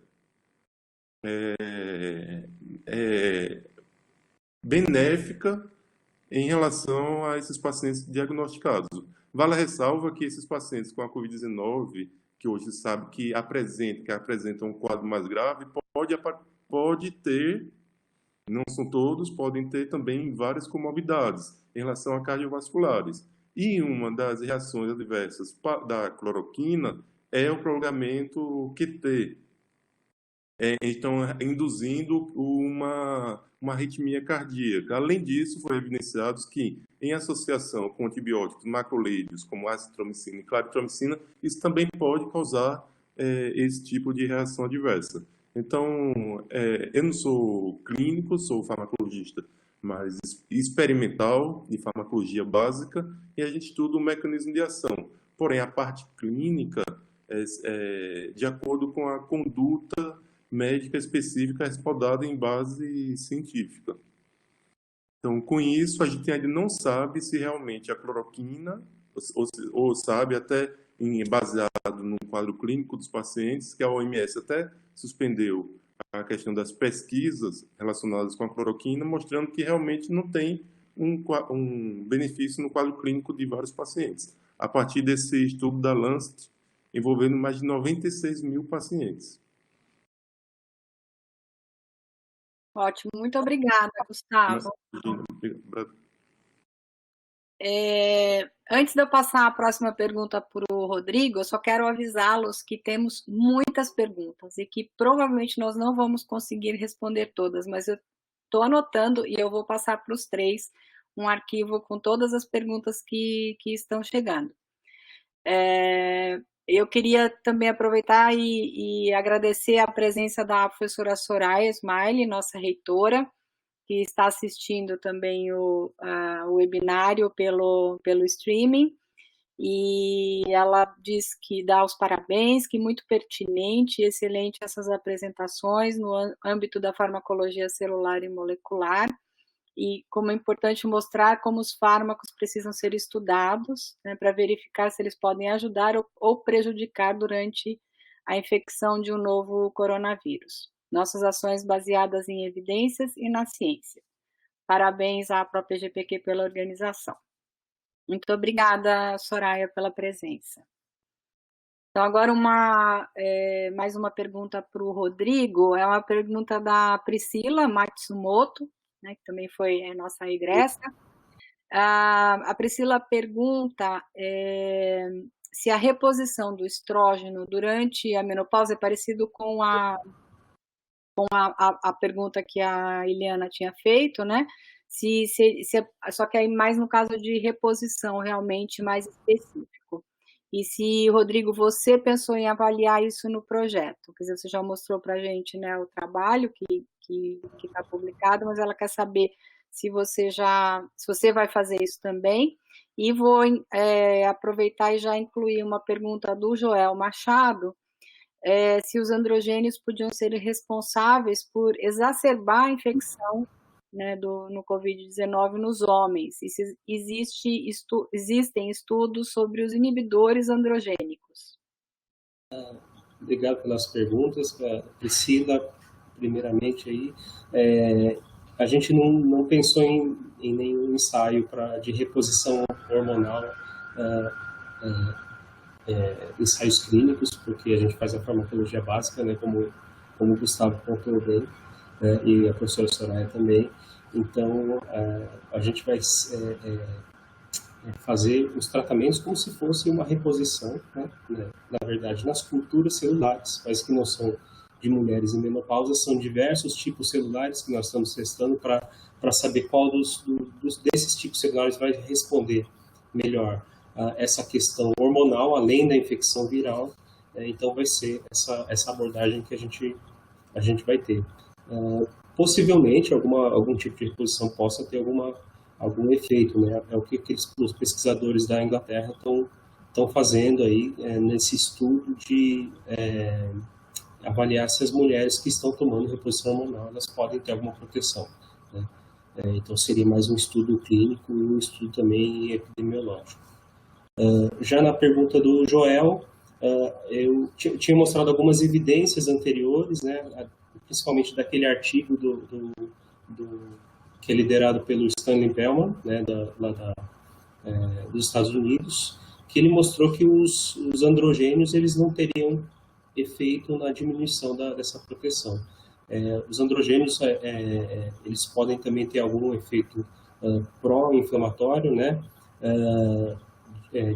benéfica em relação a esses pacientes diagnosticados. Vale a ressalva que esses pacientes com a Covid-19, que hoje se sabe que apresentam um quadro mais grave, pode ter, não são todos, podem ter também várias comorbidades em relação a cardiovasculares. E uma das reações adversas da cloroquina é o prolongamento QT, então induzindo uma arritmia cardíaca. Além disso, foi evidenciado que, em associação com antibióticos macrolídeos, como azitromicina e claritromicina, isso também pode causar esse tipo de reação adversa. Então, eu não sou clínico, sou farmacologista, mas experimental, de farmacologia básica, e a gente estuda o mecanismo de ação. Porém, a parte clínica de acordo com a conduta médica específica respaldada em base científica. Então, com isso, a gente ainda não sabe se realmente a cloroquina, ou sabe até baseado no quadro clínico dos pacientes, que a OMS até suspendeu a questão das pesquisas relacionadas com a cloroquina, mostrando que realmente não tem um benefício no quadro clínico de vários pacientes, a partir desse estudo da Lancet, envolvendo mais de 96 mil pacientes. Ótimo, muito obrigada, Gustavo. Antes de eu passar a próxima pergunta para o Rodrigo, eu só quero avisá-los que temos muitas perguntas e que provavelmente nós não vamos conseguir responder todas, mas eu estou anotando e eu vou passar para os três um arquivo com todas as perguntas que estão chegando. Eu queria também aproveitar e agradecer a presença da professora Soraya Smiley, nossa reitora, que está assistindo também o webinário pelo streaming, e ela diz que dá os parabéns, que muito pertinente e excelente essas apresentações no âmbito da farmacologia celular e molecular, e como é importante mostrar como os fármacos precisam ser estudados, né, para verificar se eles podem ajudar ou prejudicar durante a infecção de um novo coronavírus. Nossas ações baseadas em evidências e na ciência. Parabéns à própria GPQ pela organização. Muito obrigada, Soraya, pela presença. Então, agora mais uma pergunta para o Rodrigo. É uma pergunta da Priscila Matsumoto, né, que também foi nossa egressa. A Priscila pergunta se a reposição do estrógeno durante a menopausa é parecido com a pergunta que a Eliana tinha feito, né? Só que aí mais no caso de reposição realmente mais específico. E se, Rodrigo, você pensou em avaliar isso no projeto? Quer dizer, você já mostrou para a gente, né, o trabalho que está publicado, mas ela quer saber se você vai fazer isso também. E vou aproveitar e já incluir uma pergunta do Joel Machado, se os androgênios podiam ser responsáveis por exacerbar a infecção, né, no Covid-19 nos homens, e se existem estudos sobre os inibidores androgênicos. Obrigado pelas perguntas, Priscila. Primeiramente, aí, a gente não pensou em nenhum ensaio de reposição hormonal, ensaios clínicos, porque a gente faz a farmacologia básica, né, como o Gustavo contou bem, e a professora Soraya também. Então, a gente vai fazer os tratamentos como se fosse uma reposição, né, na verdade, nas culturas celulares, mas que não são de mulheres em menopausa, são diversos tipos celulares que nós estamos testando para saber qual desses tipos celulares vai responder melhor a essa questão hormonal, além da infecção viral. Então, vai ser essa abordagem que a gente vai ter. Possivelmente, algum tipo de reposição possa ter algum efeito, né? É o que os pesquisadores da Inglaterra estão fazendo aí nesse estudo de avaliar se as mulheres que estão tomando reposição hormonal elas podem ter alguma proteção, né? Então, seria mais um estudo clínico e um estudo também epidemiológico. Já na pergunta do Joel, eu tinha mostrado algumas evidências anteriores, né, principalmente daquele artigo que é liderado pelo Stanley Bellman, né, dos Estados Unidos, que ele mostrou que os androgênios eles não teriam efeito na diminuição dessa proteção. Os androgênios eles podem também ter algum efeito pró-inflamatório, né,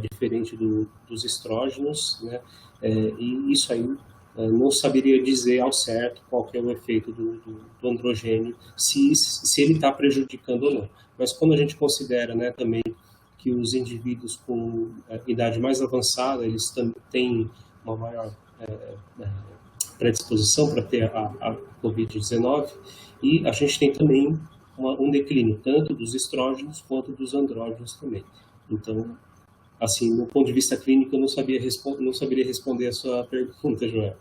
diferente dos estrógenos, né, e isso aí não saberia dizer ao certo qual que é o efeito do androgênio, se ele está prejudicando ou não. Mas quando a gente considera, né, também que os indivíduos com idade mais avançada, eles têm uma maior predisposição para ter a Covid-19, e a gente tem também um declínio, tanto dos estrógenos quanto dos andrógenos também. Então, assim, do ponto de vista clínico, eu não saberia responder a sua pergunta, Joel.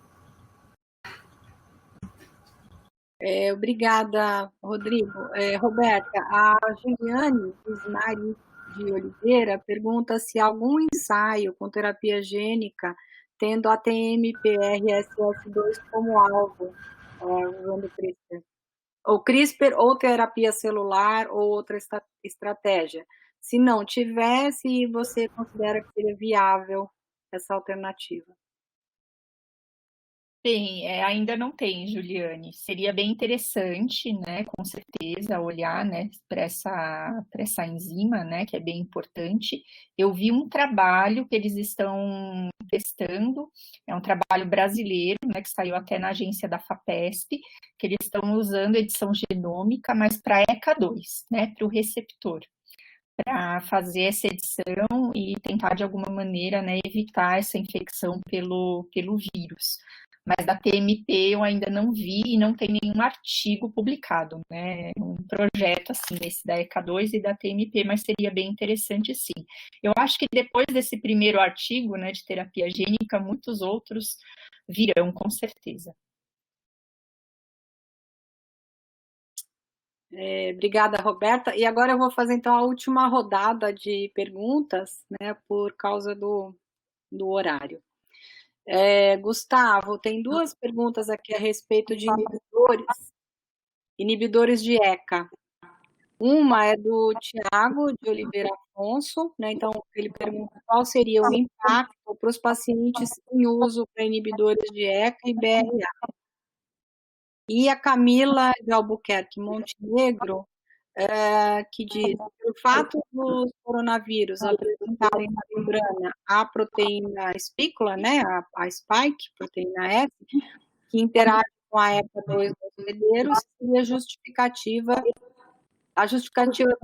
Obrigada, Rodrigo. Roberta, a Juliane Ismari de Oliveira pergunta se algum ensaio com terapia gênica tendo a TMPRSS2 como alvo, usando CRISPR. Ou CRISPR, ou terapia celular, ou outra estratégia. Se não tivesse, você considera que seria viável essa alternativa? Bem, ainda não tem, Juliane. Seria bem interessante, né, com certeza, olhar, né, para essa enzima, né, que é bem importante. Eu vi um trabalho que eles estão testando, é um trabalho brasileiro, né, que saiu até na agência da FAPESP, que eles estão usando edição genômica, mas para ECA2, né, para o receptor, para fazer essa edição e tentar, de alguma maneira, né, evitar essa infecção pelo vírus. Mas da TMP eu ainda não vi e não tem nenhum artigo publicado, né? Um projeto assim, esse da ECA2 e da TMP, mas seria bem interessante sim. Eu acho que depois desse primeiro artigo, né, de terapia gênica, muitos outros virão, com certeza. Obrigada, Roberta. E agora eu vou fazer então a última rodada de perguntas, né, por causa do horário. Gustavo, tem duas perguntas aqui a respeito de inibidores de ECA. Uma é do Tiago de Oliveira Afonso, né? Então ele pergunta qual seria o impacto para os pacientes em uso para inibidores de ECA e BRA. E a Camila de Albuquerque Montenegro, que diz que o fato dos coronavírus apresentarem na membrana a proteína espícula, né, a spike, proteína F, que interage com a ECA2 dos hospedeiros, seria a justificativa da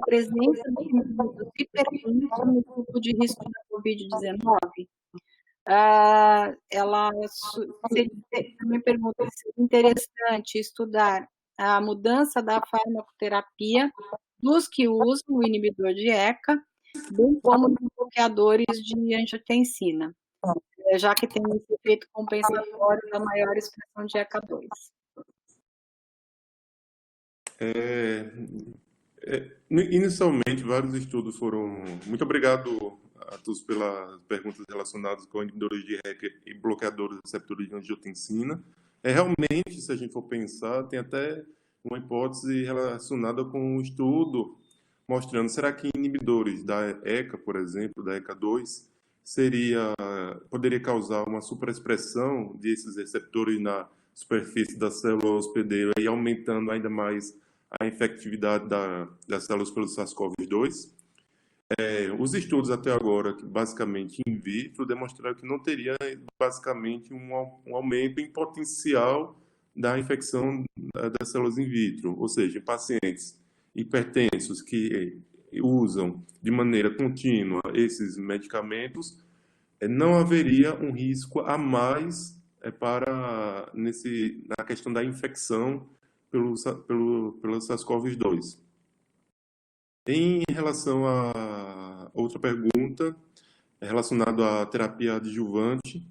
presença de indivíduos hipertensos no grupo de risco da Covid-19. Ela também pergunta se é interessante estudar a mudança da farmacoterapia dos que usam o inibidor de ECA, bem como dos bloqueadores de angiotensina, já que tem esse efeito compensatório da maior expressão de ECA2. Inicialmente, vários estudos foram... Muito obrigado a todos pelas perguntas relacionadas com inibidores de ECA e bloqueadores receptores de angiotensina. Realmente, se a gente for pensar, tem até uma hipótese relacionada com um estudo mostrando, será que inibidores da ECA, por exemplo, da ECA2, poderia causar uma superexpressão desses receptores na superfície da célula hospedeira e aumentando ainda mais a infectividade das células pelo SARS-CoV-2? Os estudos até agora, basicamente in vitro, demonstraram que não teria basicamente um aumento em potencial da infecção das células in vitro, ou seja, em pacientes hipertensos que usam de maneira contínua esses medicamentos, não haveria um risco a mais na questão da infecção pelo SARS-CoV-2. Em relação a outra pergunta, relacionada à terapia adjuvante,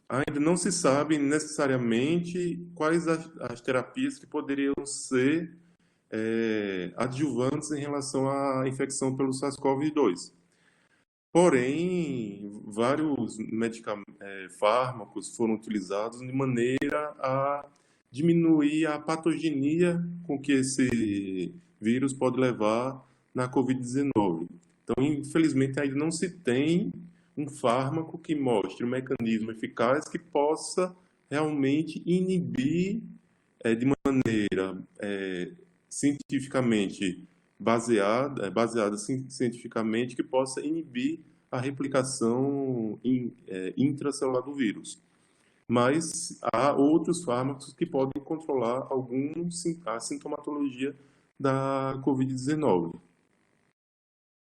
ainda não se sabe necessariamente quais as terapias que poderiam ser adjuvantes em relação à infecção pelo SARS-CoV-2. Porém, vários fármacos foram utilizados de maneira a diminuir a patogenia com que esse vírus pode levar na Covid-19. Então, infelizmente, ainda não se tem um fármaco que mostre um mecanismo eficaz que possa realmente inibir de maneira cientificamente baseada cientificamente, que possa inibir a replicação intracelular do vírus. Mas há outros fármacos que podem controlar a sintomatologia da Covid-19.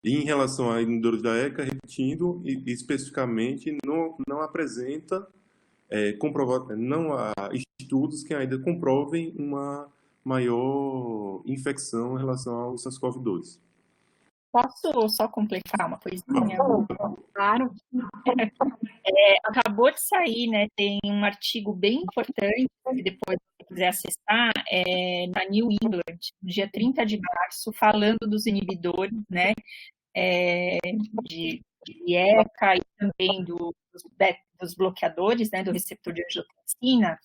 E em relação a inibidores da ECA, repetindo, especificamente, não apresenta não há estudos que ainda comprovem uma maior infecção em relação ao SARS-CoV-2. Posso só completar uma coisinha? Claro. Acabou de sair, né? Tem um artigo bem importante, que depois se quiser acessar, na New England, no dia 30 de março, falando dos inibidores, né? De ECA e também dos bloqueadores, né, do receptor de angiotensina,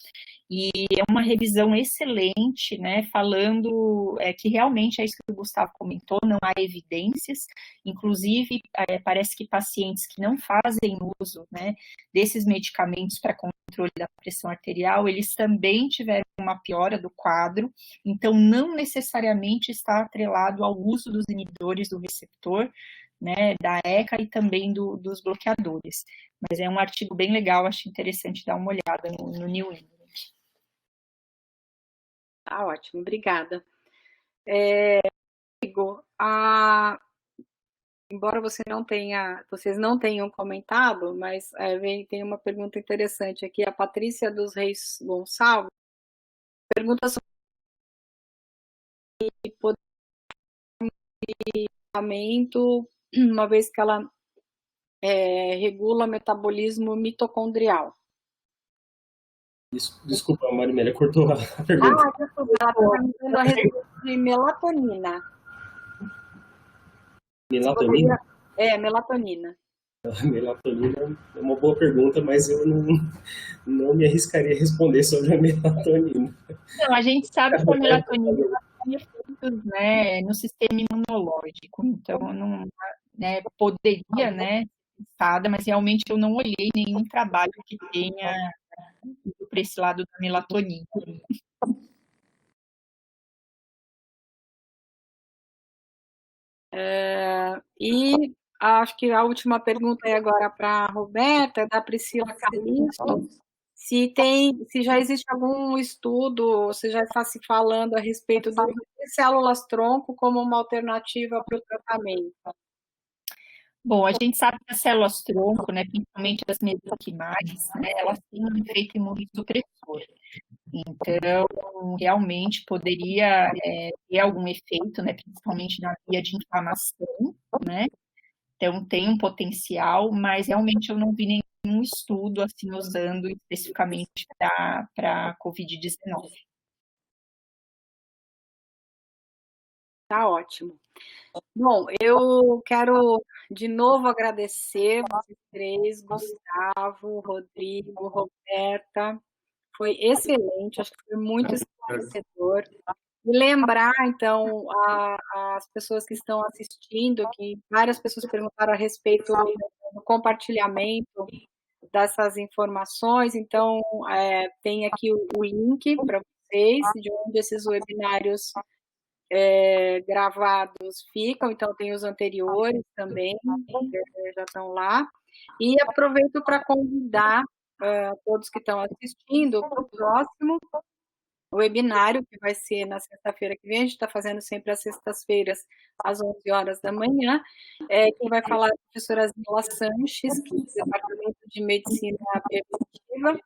e é uma revisão excelente, né, falando que realmente é isso que o Gustavo comentou, não há evidências, inclusive parece que pacientes que não fazem uso, né, desses medicamentos para controle da pressão arterial, eles também tiveram uma piora do quadro, então não necessariamente está atrelado ao uso dos inibidores do receptor, né, da ECA e também dos bloqueadores. Mas é um artigo bem legal, acho interessante dar uma olhada no New England. Tá ótimo, obrigada. Igor, embora vocês não tenham comentado, mas tem uma pergunta interessante aqui. A Patrícia dos Reis Gonçalves pergunta sobre poder de medicamento, uma vez que ela regula o metabolismo mitocondrial. Desculpa, Marimélia, cortou a pergunta. Desculpa, ela está perguntando a respeito de melatonina. Melatonina? Melatonina. Melatonina é uma boa pergunta, mas eu não me arriscaria a responder sobre a melatonina. Não, a gente sabe que a melatonina tem efeitos, né, no sistema imunológico, então não, né, poderia, né, testada, mas realmente eu não olhei nenhum trabalho que tenha ido para esse lado da melatonina. E acho que a última pergunta é agora para a Roberta, é da Priscila Carlisto. Se já existe algum estudo, se já está se falando a respeito do uso de células-tronco como uma alternativa para o tratamento. Bom, a gente sabe que as células-tronco, né, principalmente as mesenquimais, né, elas têm um efeito imunossupressor. Então, realmente poderia ter algum efeito, né, principalmente na via de inflamação, né? Então, tem um potencial, mas realmente eu não vi nenhum estudo assim usando especificamente para a Covid-19. Tá ótimo. Bom, eu quero de novo agradecer vocês três, Gustavo, Rodrigo, Roberta. Foi excelente, acho que foi muito esclarecedor. E lembrar, então, as pessoas que estão assistindo, que várias pessoas perguntaram a respeito do compartilhamento dessas informações. Então, tem aqui o link para vocês, de onde esses webinários gravados ficam. Então, tem os anteriores também, já estão lá. E aproveito para convidar todos que estão assistindo para o próximo webinário, que vai ser na sexta-feira que vem. A gente está fazendo sempre às sextas-feiras, às 11 horas da manhã. Quem vai falar é a professora Zila Sanches, que é do Departamento de Medicina Preventiva,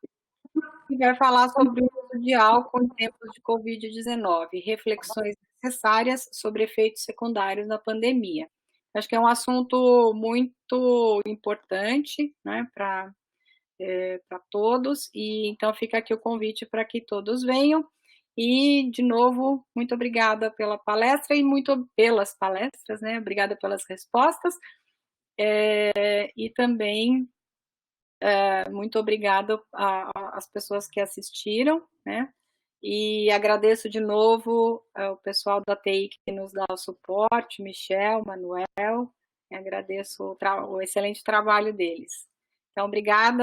e vai falar sobre o uso de álcool em tempos de Covid-19, reflexões necessárias sobre efeitos secundários da pandemia. Acho que é um assunto muito importante, né, para todos, e então fica aqui o convite para que todos venham. E, de novo, muito obrigada pela palestra e muito pelas palestras, né? Obrigada pelas respostas. e também muito obrigada às pessoas que assistiram, né? E agradeço de novo ao pessoal da TI que nos dá o suporte, Michel, Manuel, e agradeço o excelente trabalho deles. Então, obrigada.